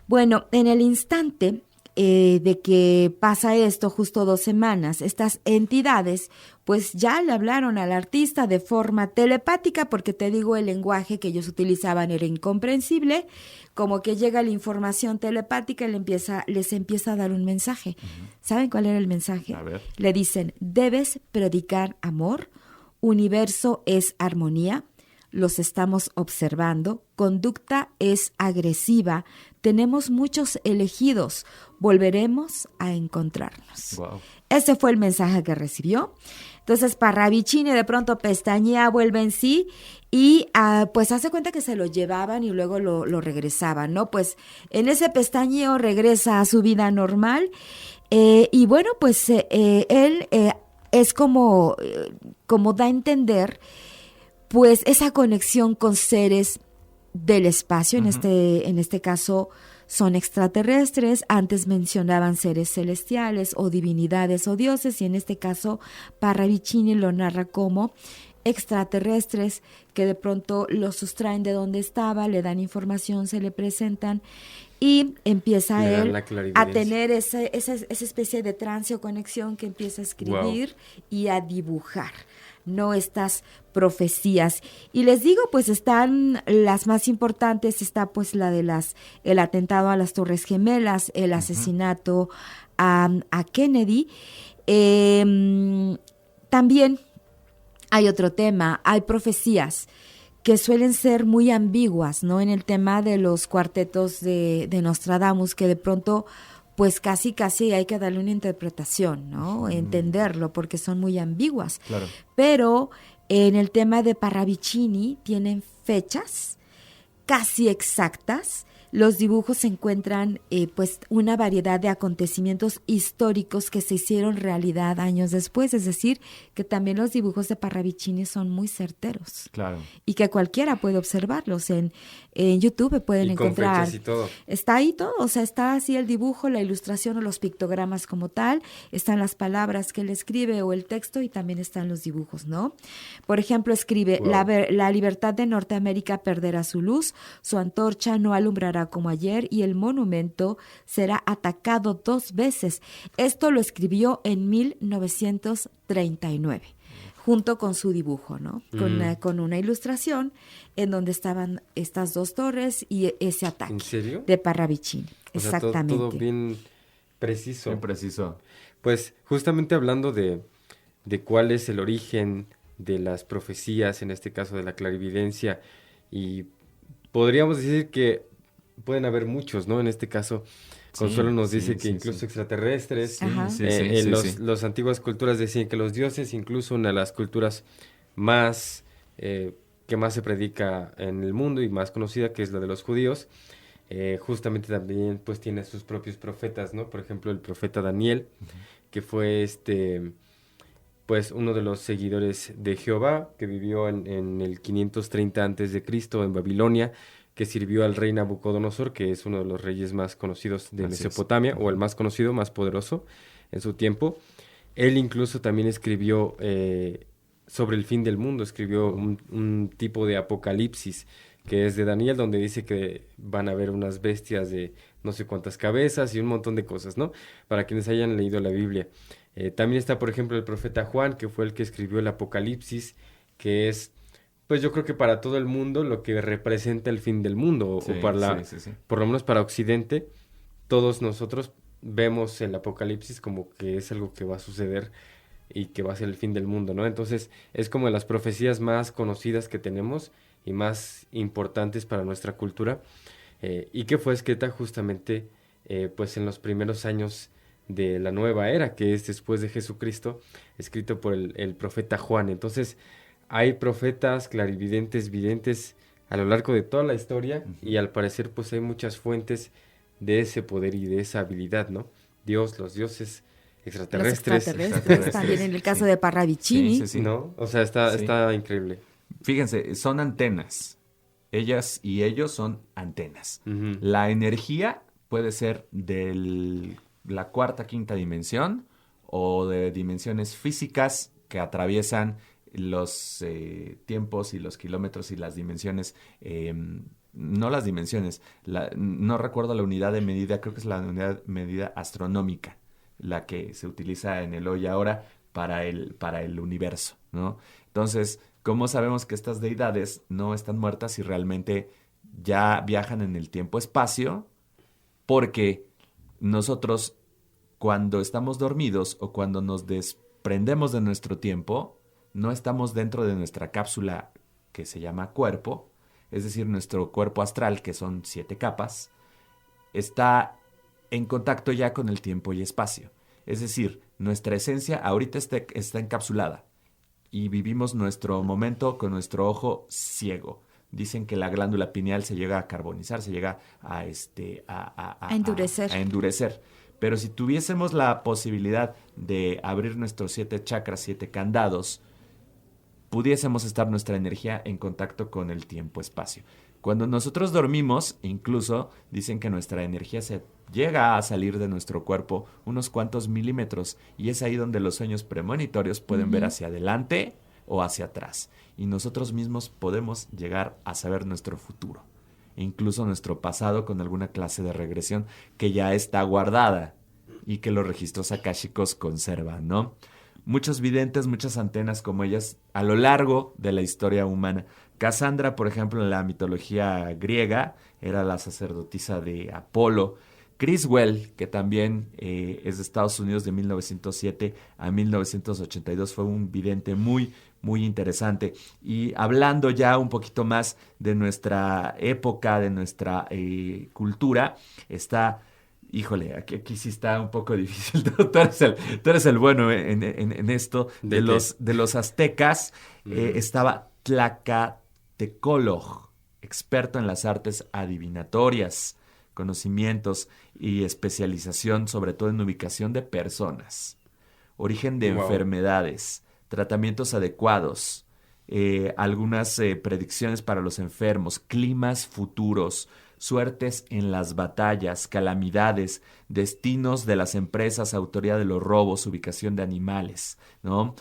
Bueno, en el instante de que pasa esto, justo 2 semanas, estas entidades pues ya le hablaron al artista de forma telepática, porque te digo, el lenguaje que ellos utilizaban era incomprensible, como que llega la información telepática y les empieza a dar un mensaje. ¿Saben cuál era el mensaje? A ver. Le dicen, debes predicar amor, universo es armonía, los estamos observando, conducta es agresiva, tenemos muchos elegidos, volveremos a encontrarnos. Wow. Ese fue el mensaje que recibió. Entonces Parravicini de pronto pestañea, vuelve en sí y pues hace cuenta que se lo llevaban y luego lo regresaban, ¿no? Pues en ese pestañeo regresa a su vida normal y bueno, pues él es como da a entender pues esa conexión con seres del espacio, en este caso son extraterrestres, antes mencionaban seres celestiales o divinidades o dioses, y en este caso Parravicini lo narra como extraterrestres que de pronto lo sustraen de donde estaba, le dan información, se le presentan y empieza él a tener esa especie de trance o conexión que empieza a escribir y a dibujar, ¿no? Estas profecías. Y les digo, pues están las más importantes, está pues la de el atentado a las Torres Gemelas, el asesinato a Kennedy. También hay otro tema, hay profecías que suelen ser muy ambiguas, ¿no? En el tema de los cuartetos de Nostradamus, que de pronto pues casi hay que darle una interpretación, ¿no? Entenderlo, porque son muy ambiguas. Claro. Pero en el tema de Parravicini tienen fechas casi exactas. Los dibujos se encuentran pues una variedad de acontecimientos históricos que se hicieron realidad años después, es decir, que también los dibujos de Parravicini son muy certeros. Claro. Y que cualquiera puede observarlos. En YouTube pueden encontrar. Con fechas y todo. Está ahí todo, o sea, está así el dibujo, la ilustración o los pictogramas como tal, están las palabras que él escribe o el texto y también están los dibujos, ¿no? Por ejemplo, escribe, Wow. la libertad de Norteamérica perderá su luz, su antorcha no alumbrará como ayer y el monumento será atacado 2 veces. Esto lo escribió en 1939. Junto con su dibujo, ¿no? Con una ilustración en donde estaban estas 2 torres y ese ataque. ¿En serio? De Parravicini. O sea, Exactamente. todo bien preciso. Bien preciso. Pues justamente hablando de cuál es el origen de las profecías, en este caso de la clarividencia, y podríamos decir que pueden haber muchos, ¿no? En este caso, Consuelo nos dice que incluso extraterrestres, Ajá. los antiguas culturas decían que los dioses, incluso una de las culturas más que más se predica en el mundo y más conocida, que es la de los judíos, justamente también pues tiene sus propios profetas, ¿no? Por ejemplo, el profeta Daniel, que fue pues uno de los seguidores de Jehová, que vivió en el 530 antes de Cristo en Babilonia, que sirvió al rey Nabucodonosor, que es uno de los reyes más conocidos de Mesopotamia, o el más conocido, más poderoso en su tiempo. Él incluso también escribió sobre el fin del mundo, escribió un tipo de apocalipsis, que es de Daniel, donde dice que van a haber unas bestias de no sé cuántas cabezas y un montón de cosas, ¿no? Para quienes hayan leído la Biblia. También está, por ejemplo, el profeta Juan, que fue el que escribió el Apocalipsis, que es, pues yo creo que para todo el mundo lo que representa el fin del mundo, o para por lo menos para Occidente, todos nosotros vemos el Apocalipsis como que es algo que va a suceder y que va a ser el fin del mundo, ¿no? Entonces es como de las profecías más conocidas que tenemos y más importantes para nuestra cultura, y que fue escrita justamente pues en los primeros años de la nueva era, que es después de Jesucristo, escrito por el profeta Juan. Entonces hay profetas, clarividentes, videntes a lo largo de toda la historia, y al parecer pues hay muchas fuentes de ese poder y de esa habilidad, ¿no? Dios, los dioses, extraterrestres. Los extraterrestres también en el caso de Parravicini. ¿No? O sea, está increíble. Fíjense, son antenas. Ellas y ellos son antenas. Uh-huh. La energía puede ser de la cuarta, quinta dimensión o de dimensiones físicas que atraviesan los tiempos y los kilómetros y las dimensiones, no las dimensiones, no recuerdo la unidad de medida, creo que es la unidad de medida astronómica, la que se utiliza en el hoy y ahora para el universo, ¿no? Entonces, ¿cómo sabemos que estas deidades no están muertas y realmente ya viajan en el tiempo-espacio? Porque nosotros, cuando estamos dormidos o cuando nos desprendemos de nuestro tiempo, no estamos dentro de nuestra cápsula que se llama cuerpo, es decir, nuestro cuerpo astral, que son 7 capas, está en contacto ya con el tiempo y espacio. Es decir, nuestra esencia ahorita está encapsulada y vivimos nuestro momento con nuestro ojo ciego. Dicen que la glándula pineal se llega a carbonizar, se llega a endurecer. A endurecer. Pero si tuviésemos la posibilidad de abrir nuestros 7 chakras, 7 candados, pudiésemos estar nuestra energía en contacto con el tiempo-espacio. Cuando nosotros dormimos, incluso dicen que nuestra energía se llega a salir de nuestro cuerpo unos cuantos milímetros, y es ahí donde los sueños premonitorios pueden ver hacia adelante o hacia atrás. Y nosotros mismos podemos llegar a saber nuestro futuro, e incluso nuestro pasado, con alguna clase de regresión que ya está guardada y que los registros akáshicos conservan, ¿no? Muchos videntes, muchas antenas como ellas a lo largo de la historia humana. Cassandra, por ejemplo, en la mitología griega, era la sacerdotisa de Apolo. Criswell, que también es de Estados Unidos, de 1907 a 1982, fue un vidente muy, muy interesante. Y hablando ya un poquito más de nuestra época, de nuestra cultura, está Híjole, aquí sí está un poco difícil. Tú eres el bueno en esto. ¿De qué? De los aztecas Ujú. estaba Tlacatecoloj, experto en las artes adivinatorias, conocimientos y especialización, sobre todo en ubicación de personas, origen de Wow. enfermedades, tratamientos adecuados, algunas predicciones para los enfermos, climas futuros, suertes en las batallas, calamidades, destinos de las empresas, autoría de los robos, ubicación de animales, ¿no?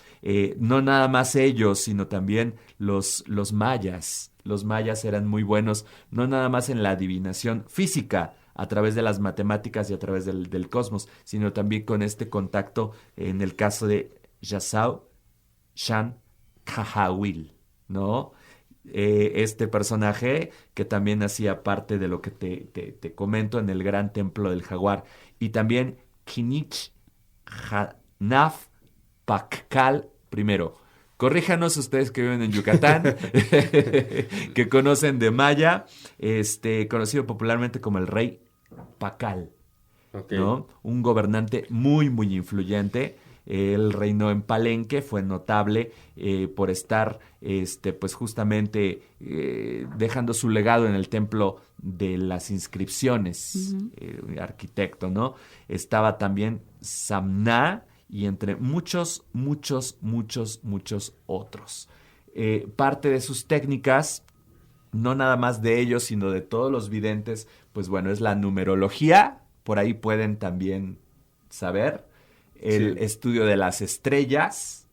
No nada más ellos, sino también los mayas. Los mayas eran muy buenos, no nada más en la adivinación física, a través de las matemáticas y a través del cosmos, sino también con este contacto en el caso de Yasau Shan Kahawil, ¿no? Este personaje que también hacía parte de lo que te comento en el Gran Templo del Jaguar. Y también Kinich Hanaf Pakcal primero. Corríjanos ustedes que viven en Yucatán, que conocen de Maya, conocido popularmente como el Rey Pakal, Ok. ¿no? Un gobernante muy, muy influyente. Él reinó en Palenque, fue notable por estar, pues justamente dejando su legado en el templo de las inscripciones, arquitecto, ¿no? Estaba también Samná y entre muchos, muchos, muchos, muchos otros. Parte de sus técnicas, no nada más de ellos, sino de todos los videntes, pues bueno, es la numerología, por ahí pueden también saber, el Sí, estudio de las estrellas,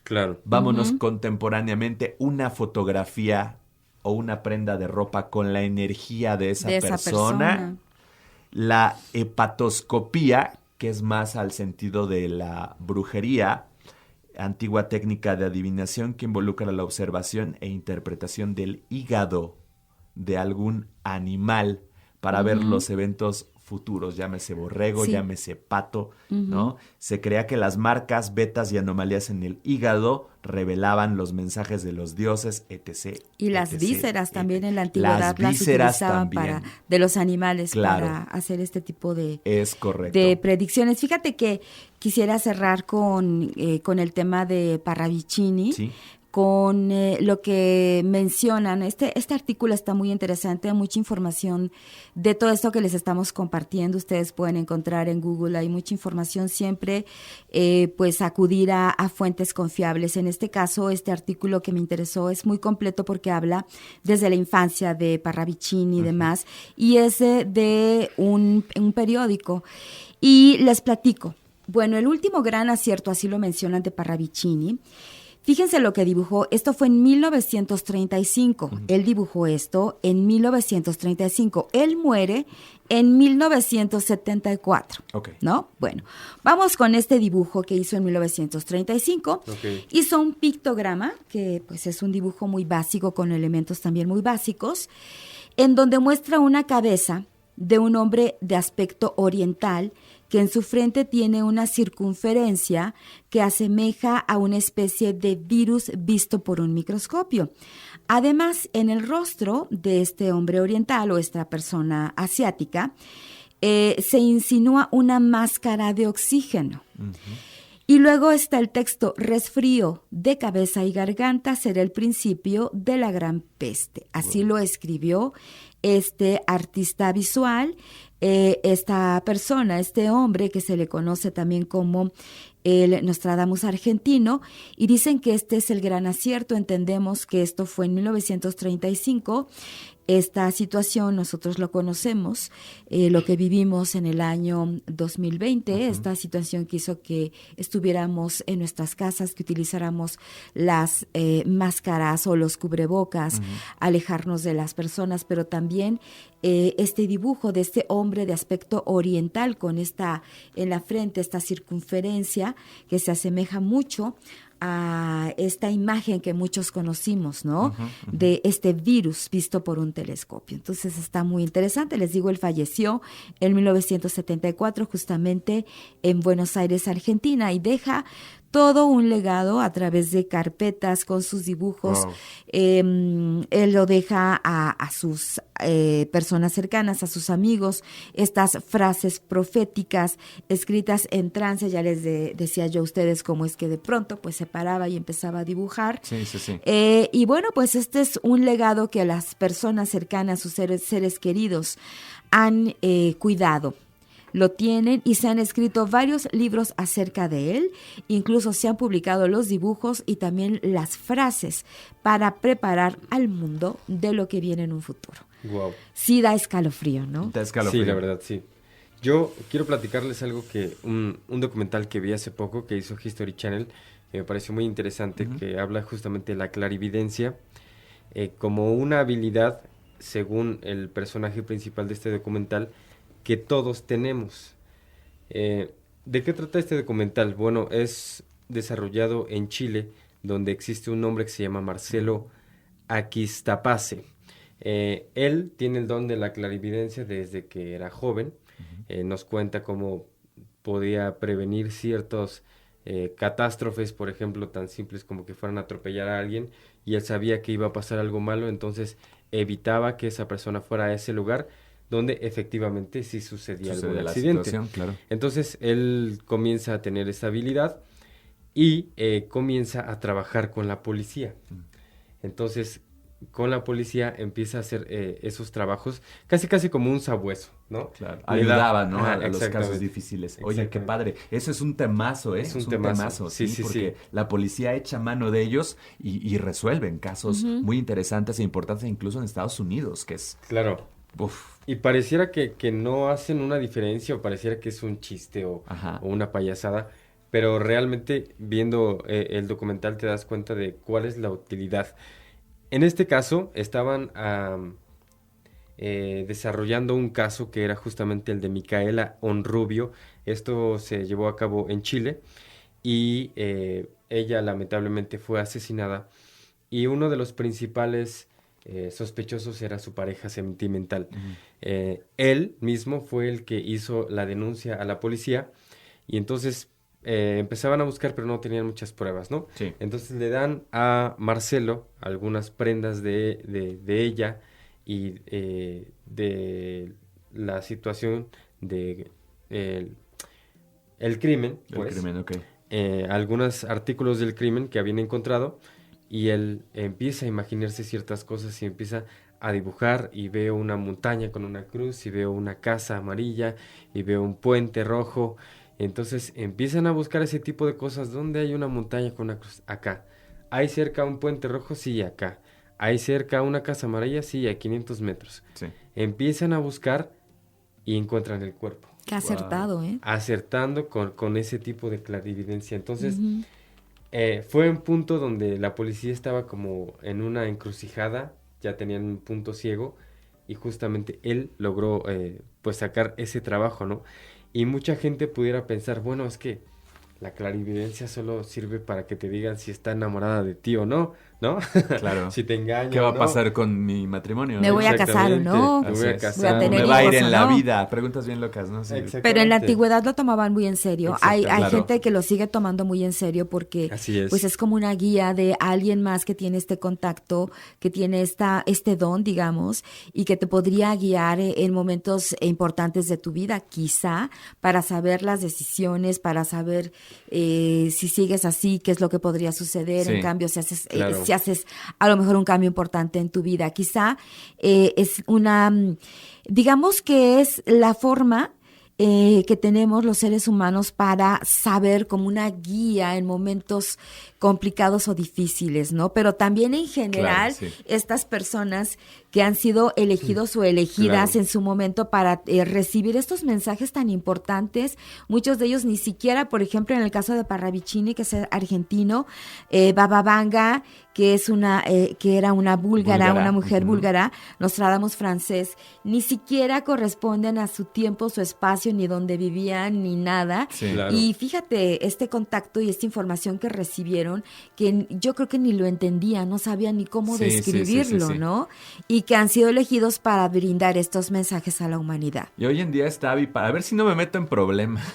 claro. vámonos contemporáneamente, una fotografía o una prenda de ropa con la energía de esa De esa persona, persona. la hepatoscopía, que es más al sentido de la brujería, antigua técnica de adivinación que involucra la observación e interpretación del hígado de algún animal para ver los eventos futuros, llámese borrego, Sí. llámese pato, ¿no? Se creía que las marcas, vetas y anomalías en el hígado revelaban los mensajes de los dioses, etc. Y las etc., vísceras también en la Las antigüedad las vísceras utilizaban también, de los animales claro, para hacer este tipo es de correcto. predicciones. Fíjate que quisiera cerrar con el tema de Parravicini, Sí, con lo que mencionan. Este artículo está muy interesante, hay mucha información de todo esto que les estamos compartiendo. Ustedes pueden encontrar en Google, hay mucha información siempre, pues acudir a fuentes confiables. En este caso, este artículo que me interesó es muy completo porque habla desde la infancia de Parravicini y demás, y es de un periódico. Y les platico. Bueno, el último gran acierto, así lo mencionan, de Parravicini. Fíjense lo que dibujó. Esto fue en 1935. Él dibujó esto en 1935. Él muere en 1974. ok. ¿No? Bueno, vamos con este dibujo que hizo en 1935. Ok. Hizo un pictograma, que pues es un dibujo muy básico con elementos también muy básicos, en donde muestra una cabeza de un hombre de aspecto oriental que en su frente tiene una circunferencia que asemeja a una especie de virus visto por un microscopio. Además, en el rostro de este hombre oriental o esta persona asiática, se insinúa una máscara de oxígeno. Y luego está el texto: resfrío de cabeza y garganta será el principio de la gran peste. Así lo escribió este artista visual, esta persona, este hombre que se le conoce también como el Nostradamus argentino, y dicen que este es el gran acierto. Entendemos que esto fue en 1935. Esta situación nosotros lo conocemos, lo que vivimos en el año 2020, esta situación que hizo que estuviéramos en nuestras casas, que utilizáramos las máscaras o los cubrebocas, alejarnos de las personas, pero también este dibujo de este hombre de aspecto oriental con esta en la frente, esta circunferencia que se asemeja mucho a esta imagen que muchos conocimos, ¿no? De este virus visto por un telescopio. Entonces está muy interesante. Les digo, él falleció en 1974 justamente en Buenos Aires, Argentina, y deja todo un legado a través de carpetas con sus dibujos. Wow. Él lo deja a sus personas cercanas, a sus amigos, estas frases proféticas escritas en trance. Ya les decía yo a ustedes cómo es que de pronto pues se paraba y empezaba a dibujar. Sí. Y bueno, pues este es un legado que las personas cercanas, sus seres queridos, han cuidado. Lo tienen y se han escrito varios libros acerca de él, incluso se han publicado los dibujos y también las frases para preparar al mundo de lo que viene en un futuro. Wow. Sí da escalofrío, ¿no? Da escalofrío. Sí, la verdad, sí. Yo quiero platicarles algo que un documental que vi hace poco que hizo History Channel, que me pareció muy interesante, que habla justamente de la clarividencia como una habilidad, según el personaje principal de este documental, que todos tenemos. ¿De qué trata este documental? Bueno, es desarrollado en Chile, donde existe un hombre que se llama Marcelo Aquistapase. Él tiene el don de la clarividencia desde que era joven. Nos cuenta cómo podía prevenir ciertos catástrofes, por ejemplo, tan simples como que fueran a atropellar a alguien, y él sabía que iba a pasar algo malo, entonces evitaba que esa persona fuera a ese lugar donde efectivamente sí sucedía algún accidente. Situación, claro. Entonces él comienza a tener esa habilidad y comienza a trabajar con la policía. Entonces con la policía empieza a hacer esos trabajos casi como un sabueso, ¿no? Claro. Le Ayudaba, da- ¿no? Ajá, A los casos exactamente. difíciles. Oye, qué Exactamente. padre. Eso es un temazo, ¿eh? Es un temazo. Sí, porque sí. la policía echa mano de ellos y resuelven casos muy interesantes e importantes, incluso en Estados Unidos, que es... Claro. Uf, Y pareciera que no hacen una diferencia o pareciera que es un chiste o una payasada, pero realmente viendo el documental te das cuenta de cuál es la utilidad. En este caso estaban desarrollando un caso que era justamente el de Micaela Onrubio. Esto se llevó a cabo en Chile y ella lamentablemente fue asesinada y uno de los principales sospechosos era su pareja sentimental. Él mismo fue el que hizo la denuncia a la policía y entonces empezaban a buscar pero no tenían muchas pruebas, ¿no? sí. Entonces le dan a Marcelo algunas prendas de ella y de la situación de el crimen, pues. El crimen, ok. Algunos artículos del crimen que habían encontrado y él empieza a imaginarse ciertas cosas y empieza a dibujar y veo una montaña con una cruz y veo una casa amarilla y veo un puente rojo. Entonces empiezan a buscar ese tipo de cosas. ¿Dónde hay una montaña con una cruz? Acá. ¿Hay cerca un puente rojo? Sí, acá. ¿Hay cerca una casa amarilla? Sí, a 500 metros. Sí. Empiezan a buscar y encuentran el cuerpo. Qué acertado, ¿eh? Acertando con ese tipo de clarividencia. Entonces, Ujú. fue un punto donde la policía estaba como en una encrucijada, ya tenían un punto ciego, y justamente él logró pues sacar ese trabajo, ¿no? Y mucha gente pudiera pensar, bueno, es que la clarividencia solo sirve para que te digan si está enamorada de ti o no, ¿no? Claro. Si te engaña ¿Qué va o a no. pasar con mi matrimonio? Me ¿no? voy a casar o no. Me voy a Así es. casar. Voy a tener Me va a ir hijos en o la no. vida. Preguntas bien locas, ¿no? Sí. Exactamente. Pero en la antigüedad lo tomaban muy en serio. Exacto, Hay claro. gente que lo sigue tomando muy en serio porque Así es. pues es como una guía de alguien más que tiene este contacto, que tiene este don, digamos, y que te podría guiar en momentos importantes de tu vida, quizá, para saber las decisiones, para saber si sigues así, qué es lo que podría suceder. Sí, En cambio, si haces, claro. si haces a lo mejor un cambio importante en tu vida, quizá es digamos que es la forma que tenemos los seres humanos para saber como una guía en momentos complicados o difíciles, ¿no? Pero también en general, Claro, sí. estas personas que han sido elegidos o elegidas Claro. en su momento para recibir estos mensajes tan importantes, muchos de ellos ni siquiera, por ejemplo, en el caso de Parravicini, que es argentino, Baba Vanga, que es que era una búlgara, Búlgara, una mujer ujú. búlgara, Nostradamus francés, ni siquiera corresponden a su tiempo, su espacio, ni donde vivían, ni nada. Sí. Claro. Y fíjate, este contacto y esta información que recibieron, que yo creo que ni lo entendían, no sabían ni cómo Sí, sí, sí, describirlo, sí, sí. ¿no? Y que han sido elegidos para brindar estos mensajes a la humanidad. Y hoy en día está Abby, para ver si no me meto en problemas.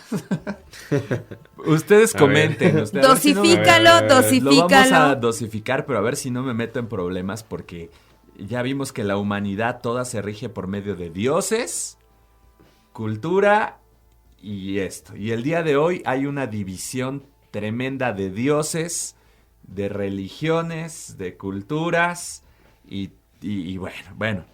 Ustedes comenten. Dosifícalo, dosifícalo. Lo vamos a dosificar, pero a ver si no me meto en problemas, porque ya vimos que la humanidad toda se rige por medio de dioses, cultura y esto. Y el día de hoy hay una división tremenda de dioses, de religiones, de culturas y bueno.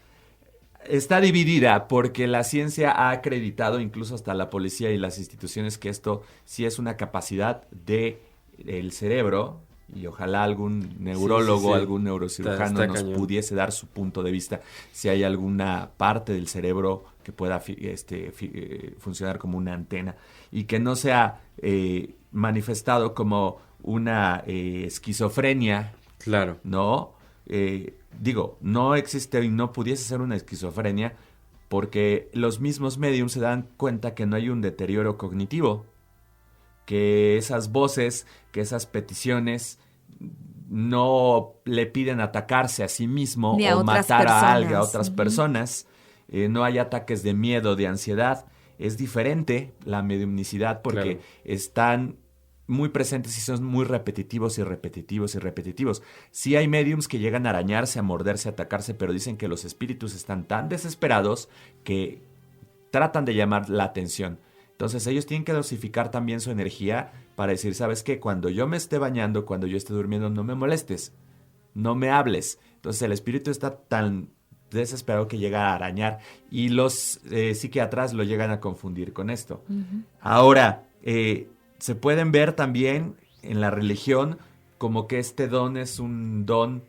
Está dividida porque la ciencia ha acreditado, incluso hasta la policía y las instituciones, que esto sí es una capacidad del cerebro, y ojalá algún neurólogo, sí. algún neurocirujano Está nos cañón. pudiese dar su punto de vista, si hay alguna parte del cerebro que pueda funcionar como una antena y que no sea manifestado como una esquizofrenia. Claro. ¿No? No existe y no pudiese ser una esquizofrenia porque los mismos mediums se dan cuenta que no hay un deterioro cognitivo, que esas voces, que esas peticiones no le piden atacarse a sí mismo Ni a o otras matar a alguien, a personas. otras personas. No hay ataques de miedo, de ansiedad. Es diferente la mediumnicidad porque Claro. están muy presentes y son muy repetitivos. Sí hay mediums que llegan a arañarse, a morderse, a atacarse, pero dicen que los espíritus están tan desesperados que tratan de llamar la atención. Entonces ellos tienen que dosificar también su energía para decir, ¿sabes qué? Cuando yo me esté bañando, cuando yo esté durmiendo, no me molestes, no me hables. Entonces el espíritu está tan desesperado que llega a arañar y los psiquiatras lo llegan a confundir con esto. Uh-huh. Ahora, se pueden ver también en la religión como que este don es un don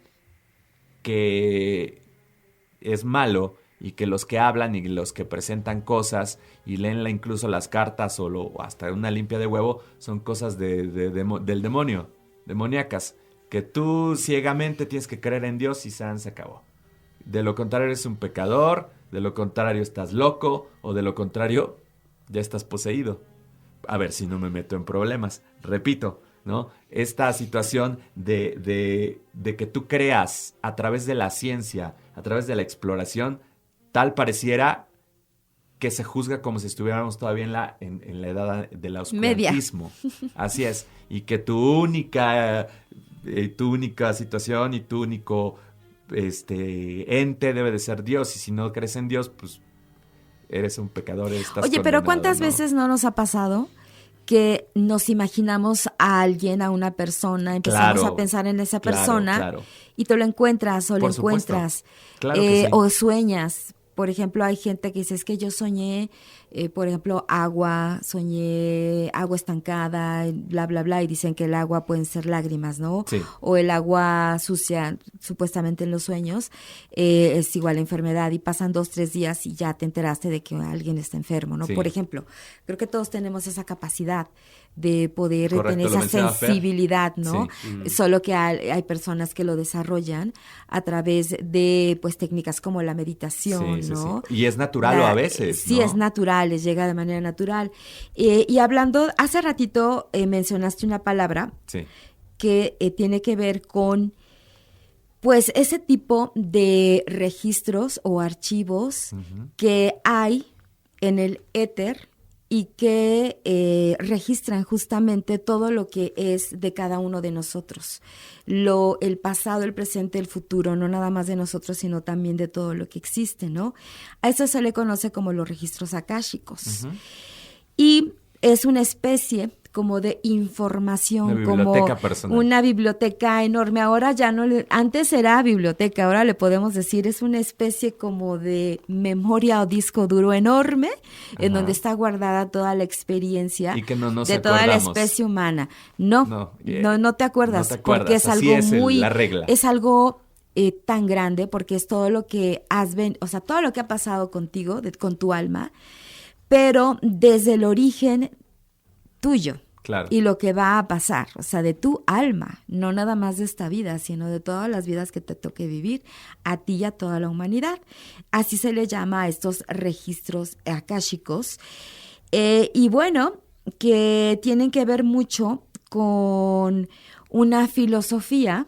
que es malo y que los que hablan y los que presentan cosas y leen incluso las cartas o hasta una limpia de huevo son cosas del demonio, demoníacas, que tú ciegamente tienes que creer en Dios y se acabó. De lo contrario eres un pecador, de lo contrario estás loco o de lo contrario ya estás poseído. A ver si no me meto en problemas. Repito, ¿no? Esta situación de que tú creas a través de la ciencia, a través de la exploración, tal pareciera que se juzga como si estuviéramos todavía en la edad del oscurantismo. Así es. Y que tu única situación y tu único ente debe de ser Dios. Y si no crees en Dios, pues eres un pecador, estás Oye, pero condenado, ¿cuántas veces no nos ha pasado que nos imaginamos a alguien, a una persona, empezamos a pensar en esa persona y te lo encuentras o lo encuentras o sueñas? Por ejemplo, hay gente que dice, es que yo soñé, por ejemplo, soñé agua estancada, bla, bla, bla, y dicen que el agua pueden ser lágrimas, ¿no? Sí. O el agua sucia, supuestamente en los sueños, es igual a enfermedad, y pasan 2-3 días y ya te enteraste de que alguien está enfermo, ¿no? Sí. Por ejemplo, creo que todos tenemos esa capacidad de poder tener esa sensibilidad, ¿no? Sí. Solo que hay personas que lo desarrollan a través de, pues, técnicas como la meditación, sí, ¿no? Sí. Y es natural a veces, sí, ¿no? es natural, les llega de manera natural. Y hablando, hace ratito mencionaste una palabra que tiene que ver con, pues, ese tipo de registros o archivos que hay en el éter y que registran justamente todo lo que es de cada uno de nosotros. El pasado, el presente, el futuro, no nada más de nosotros, sino también de todo lo que existe, ¿no? A eso se le conoce como los registros akáshicos. Uh-huh. Y es una especie como de información, como personal. Una biblioteca enorme. Ahora ya no, antes era biblioteca, ahora le podemos decir, es una especie como de memoria o disco duro enorme, en donde está guardada toda la experiencia y que no de toda la especie humana. No te acuerdas, porque es algo muy, la regla. Es algo tan grande, porque es todo lo que todo lo que ha pasado contigo, con tu alma, pero desde el origen tuyo. Claro. Y lo que va a pasar, o sea, de tu alma, no nada más de esta vida, sino de todas las vidas que te toque vivir, a ti y a toda la humanidad. Así se le llama a estos registros akáshicos. Y bueno, que tienen que ver mucho con una filosofía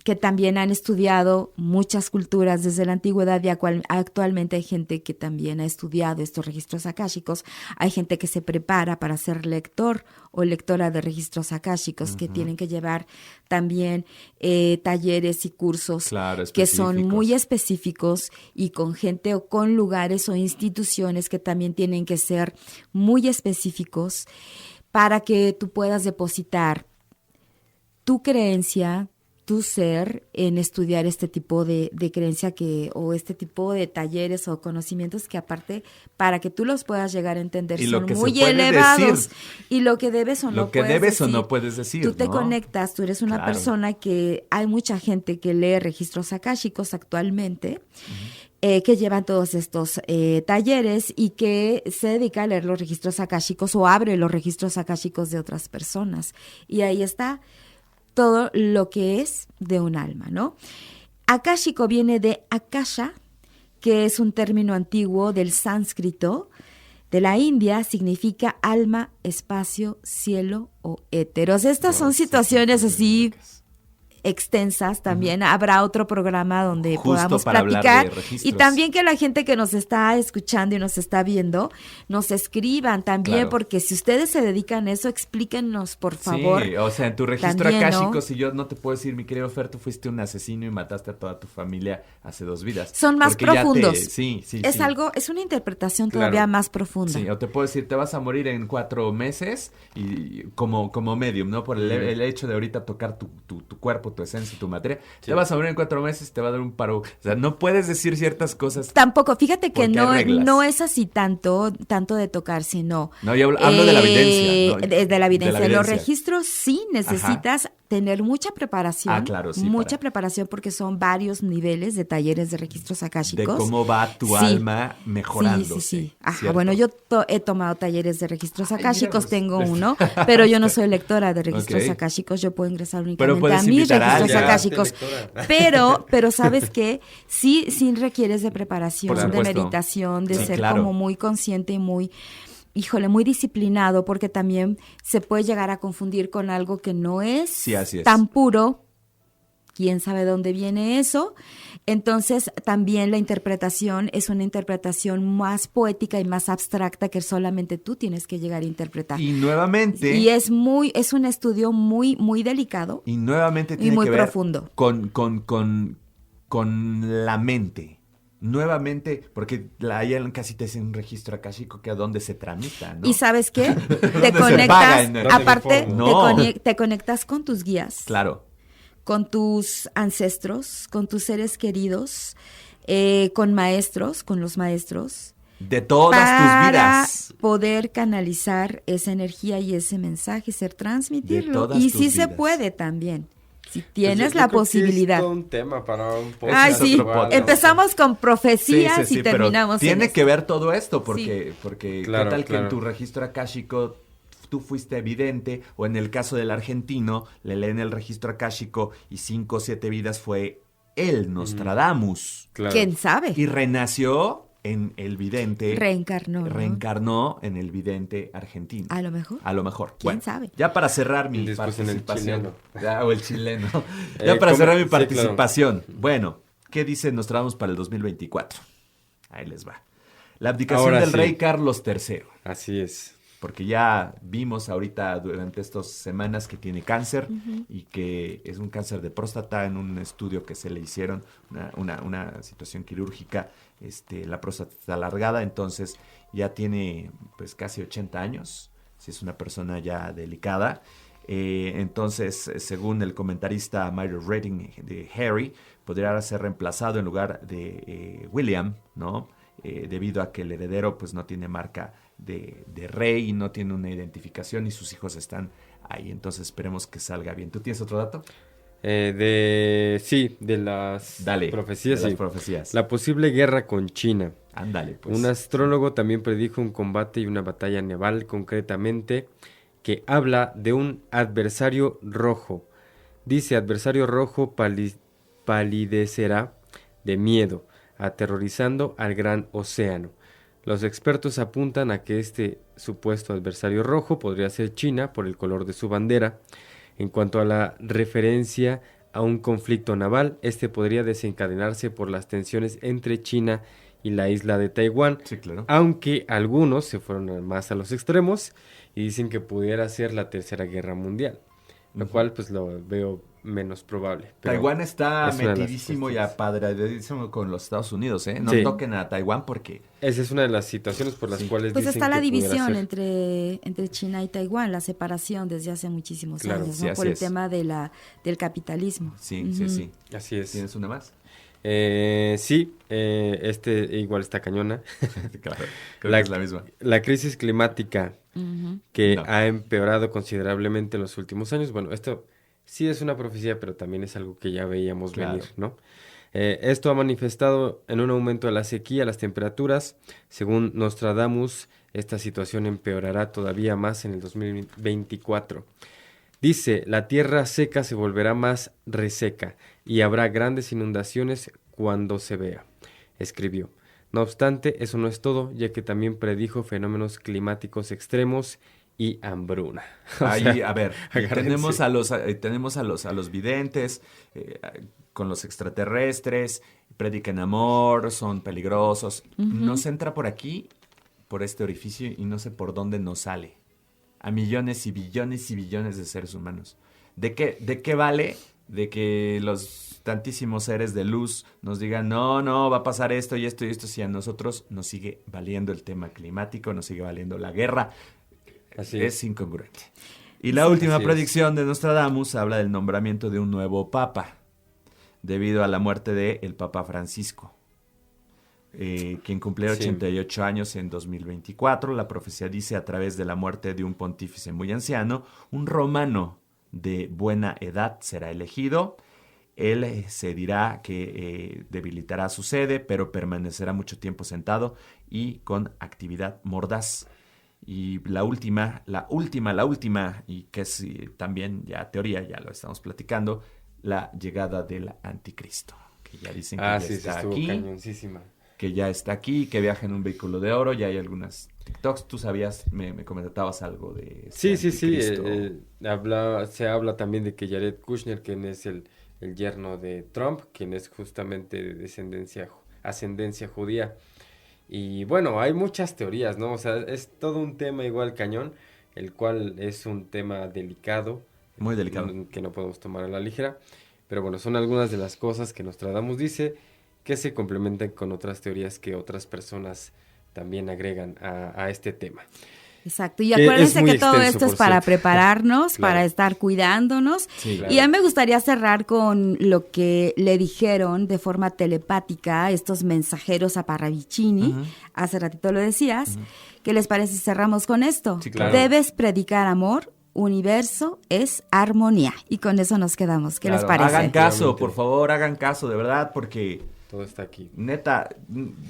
que también han estudiado muchas culturas desde la antigüedad y actualmente hay gente que también ha estudiado estos registros akáshicos. Hay gente que se prepara para ser lector o lectora de registros akáshicos, que tienen que llevar también talleres y cursos que son muy específicos y con gente o con lugares o instituciones que también tienen que ser muy específicos para que tú puedas depositar tu creencia, tu ser en estudiar este tipo de creencia o este tipo de talleres o conocimientos que aparte para que tú los puedas llegar a entender y son muy elevados y lo que debes o no puedes decir. Tú te conectas, tú eres una persona que hay mucha gente que lee registros akáshicos actualmente que llevan todos estos talleres y que se dedica a leer los registros akáshicos o abre los registros akáshicos de otras personas y ahí está todo lo que es de un alma, ¿no? Akáshico viene de akasha, que es un término antiguo del sánscrito de la India, significa alma, espacio, cielo o éteros. Estas son situaciones así extensas también. Habrá otro programa donde podamos platicar y también que la gente que nos está escuchando y nos está viendo nos escriban también, porque si ustedes se dedican a eso, explíquenos por favor. Sí, o sea, en tu registro akáshico, si yo no te puedo decir, mi querido Fer, tú fuiste un asesino y mataste a toda tu familia hace 2 vidas. Son más profundos. Sí. Es una interpretación todavía más profunda. Sí, o te puedo decir, te vas a morir en 4 meses y como medium, ¿no? Por el hecho de ahorita tocar tu cuerpo, tu esencia, tu materia, te vas a morir en 4 meses, te va a dar un paro. O sea, no puedes decir ciertas cosas. Tampoco, fíjate que no es así tanto de tocar, sino... No, yo hablo de la evidencia. ¿No? De la evidencia. Los registros sí necesitas tener mucha preparación. Ah, claro, sí. Mucha preparación porque son varios niveles de talleres de registros akáshicos. De cómo va tu alma mejorando. Sí. Ajá, bueno, yo he tomado talleres de registros akáshicos, tengo uno, pero yo no soy lectora de registros akáshicos, yo puedo ingresar únicamente a mis registros akáshicos. Pero ¿sabes qué? Sí requieres de preparación, de meditación, de ser como muy consciente y muy disciplinado, porque también se puede llegar a confundir con algo que no es tan puro. ¿Quién sabe dónde viene eso? Entonces, también la interpretación es una interpretación más poética y más abstracta que solamente tú tienes que llegar a interpretar. Y nuevamente... Y es un estudio muy, muy delicado. Y nuevamente tiene muy que ver profundo. Con la mente. Nuevamente, porque ahí casi te hacen un registro akáshico que a dónde se tramita, ¿no? ¿Y sabes qué? Te conectas, aparte, te conectas con tus guías. Claro. Con tus ancestros, con tus seres queridos, con los maestros. De todas tus vidas. Para poder canalizar esa energía y ese mensaje, transmitirlo. Y sí se puede también. Si tienes la posibilidad. Es un tema para un podcast. Ay, sí. Empezamos con profecías y terminamos. Pero tiene que ver todo esto, porque claro, ¿qué tal que en tu registro akáshico tú fuiste evidente? O en el caso del argentino, le leen el registro akáshico y 5 o 7 vidas fue él, Nostradamus. Claro. ¿Quién sabe? Y renació en el vidente. Reencarnó en el vidente argentino. A lo mejor. ¿Quién sabe? Ya para cerrar mi participación. O el chileno. Mi participación. Claro. Bueno, ¿qué dice Nostradamus para el 2024? Ahí les va. La abdicación del rey Carlos III. Así es. Porque ya vimos ahorita durante estas semanas que tiene cáncer y que es un cáncer de próstata en un estudio que se le hicieron, una situación quirúrgica, la próstata está alargada, entonces ya tiene pues casi 80 años, si es una persona ya delicada. Entonces, según el comentarista Mario Rating de Harry, podría ser reemplazado en lugar de William, ¿no? Debido a que el heredero pues no tiene marca de rey y no tiene una identificación y sus hijos están ahí. Entonces esperemos que salga bien. ¿Tú tienes otro dato? De las profecías. De las profecías. La posible guerra con China. Ándale, pues. Un astrólogo también predijo un combate y una batalla naval, concretamente, que habla de un adversario rojo. Dice, adversario rojo palidecerá de miedo, aterrorizando al gran océano. Los expertos apuntan a que este supuesto adversario rojo podría ser China por el color de su bandera. En cuanto a la referencia a un conflicto naval. Este podría desencadenarse por las tensiones entre China y la isla de Taiwán, Sí, claro. aunque algunos se fueron más a los extremos y dicen que pudiera ser la Tercera Guerra Mundial, lo cual pues lo veo menos probable. Pero Taiwán está es una de las metidísimo y cuestiones. apadradísimo con los Estados Unidos, ¿eh? No Sí. toquen a Taiwán porque... Esa es una de las situaciones por las Sí. cuales Pues dicen está la que pudiera división ser. entre China y Taiwán, la separación desde hace muchísimos Claro, años, sí, ¿no? así Por el es. tema del capitalismo. Sí, sí, sí. Así es. ¿Tienes una más? Sí, este igual está cañona. Claro, creo que es la misma. La crisis climática Ujú. que No. ha empeorado considerablemente en los últimos años. Bueno, esto sí es una profecía, pero también es algo que ya veíamos Claro. venir, ¿no? Esto ha manifestado en un aumento de la sequía, las temperaturas. Según Nostradamus, esta situación empeorará todavía más en el 2024. Dice, la tierra seca se volverá más reseca y habrá grandes inundaciones cuando se vea, escribió. No obstante, eso no es todo, ya que también predijo fenómenos climáticos extremos y hambruna. O Ahí, sea, a ver, agárrense. tenemos a los videntes, con los extraterrestres, predican amor, son peligrosos. Nos entra por aquí, por este orificio, y no sé por dónde nos sale. A millones y billones de seres humanos. ¿De qué vale de que los tantísimos seres de luz nos digan, no, va a pasar esto y esto y esto, si a nosotros nos sigue valiendo el tema climático, nos sigue valiendo la guerra? Así Es es. incongruente. Y la última así es. predicción de Nostradamus habla del nombramiento de un nuevo papa, debido a la muerte del Papa Francisco, quien cumplirá Sí. 88 años en 2024. La profecía dice, a través de la muerte de un pontífice muy anciano, un romano de buena edad será elegido. Él se dirá que debilitará su sede, pero permanecerá mucho tiempo sentado y con actividad mordaz. Y la última, y que es también ya teoría, ya lo estamos platicando, la llegada del anticristo, que ya dicen que ya Sí, está estuvo aquí, cañoncísima. que ya está aquí, que viaja en un vehículo de oro, ya hay algunas TikToks, tú sabías, me comentabas algo de este Sí, anticristo. se habla también de que Jared Kushner, quien es el yerno de Trump, quien es justamente de ascendencia judía. Y bueno, hay muchas teorías, ¿no? O sea, es todo un tema igual cañón, el cual es un tema delicado, Muy delicado. que no podemos tomar a la ligera. Pero bueno, son algunas de las cosas que Nostradamus dice que se complementan con otras teorías que otras personas también agregan a este tema. Exacto, y Que es acuérdense muy que todo extenso, esto es por para cierto. prepararnos, Claro. para estar cuidándonos. Sí, Claro. Y a mí me gustaría cerrar con lo que le dijeron de forma telepática estos mensajeros a Parravicini. Hace ratito lo decías. ¿Qué les parece si cerramos con esto? Sí, claro. Debes predicar amor, universo es armonía. Y con eso nos quedamos. ¿Qué les Claro, parece? hagan caso, Efectivamente. por favor, hagan caso, de verdad, porque Todo está aquí. neta,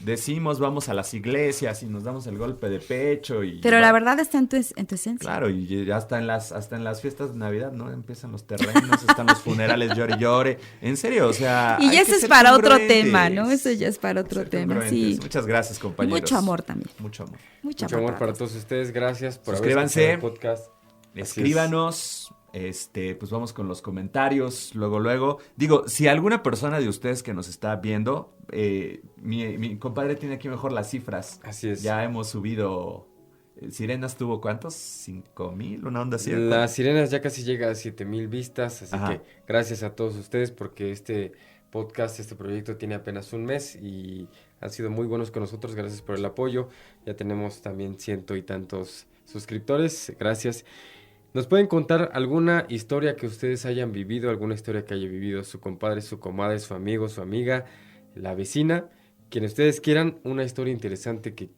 decimos vamos a las iglesias y nos damos el golpe de pecho y... Pero la verdad está en tu esencia. Claro, y ya hasta en las fiestas de Navidad, ¿no? Empiezan los terrenos, están los funerales, llore y llore. En serio, o sea... Y hay ese que es ser para otro congruentes. tema, ¿no? Eso ya es para otro Ser tema, congruentes. sí. Muchas gracias, Y compañeros. mucho amor también. Mucho amor. Mucho Mucho amor para todos. todos ustedes. Gracias por haber Suscríbanse. escuchado el podcast. Así es. Escríbanos, pues vamos con los comentarios, luego. Digo, si alguna persona de ustedes que nos está viendo, mi compadre tiene aquí mejor las cifras. Así es. Ya hemos subido, Sirenas tuvo ¿cuántos? 5,000, una onda así. Las Sirenas ya casi llega a 7,000 vistas, así Ajá. que gracias a todos ustedes porque este podcast, este proyecto tiene apenas un mes y han sido muy buenos con nosotros, gracias por el apoyo. Ya tenemos también 100 y tantos suscriptores, gracias. ¿Nos pueden contar alguna historia que ustedes hayan vivido, alguna historia que haya vivido su compadre, su comadre, su amigo, su amiga, la vecina? Quien ustedes quieran, una historia interesante que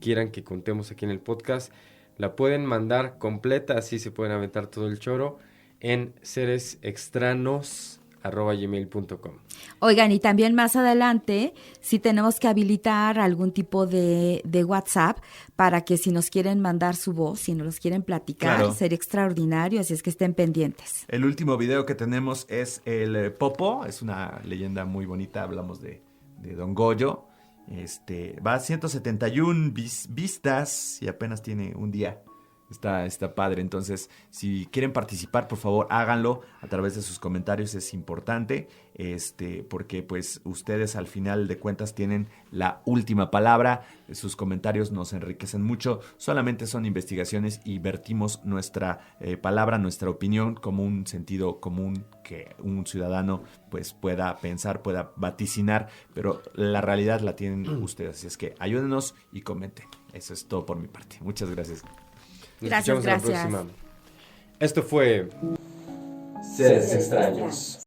quieran que contemos aquí en el podcast, la pueden mandar completa, así se pueden aventar todo el choro en seresextranos@gmail.com. Oigan, y también más adelante, sí tenemos que habilitar algún tipo de WhatsApp para que si nos quieren mandar su voz, si nos los quieren platicar, Claro. sería extraordinario, así es que estén pendientes. El último video que tenemos es el Popo, es una leyenda muy bonita, hablamos de Don Goyo. Va a 171 vistas y apenas tiene un día. Está padre. Entonces, si quieren participar, por favor, háganlo a través de sus comentarios. Es importante, porque pues ustedes al final de cuentas tienen la última palabra. Sus comentarios nos enriquecen mucho. Solamente son investigaciones y vertimos nuestra palabra, nuestra opinión como un sentido común que un ciudadano pues pueda pensar, pueda vaticinar, pero la realidad la tienen ustedes. Así es que ayúdenos y comenten. Eso es todo por mi parte. Muchas gracias. Nos Gracias, escuchamos en la próxima. Esto fue Seres extraños.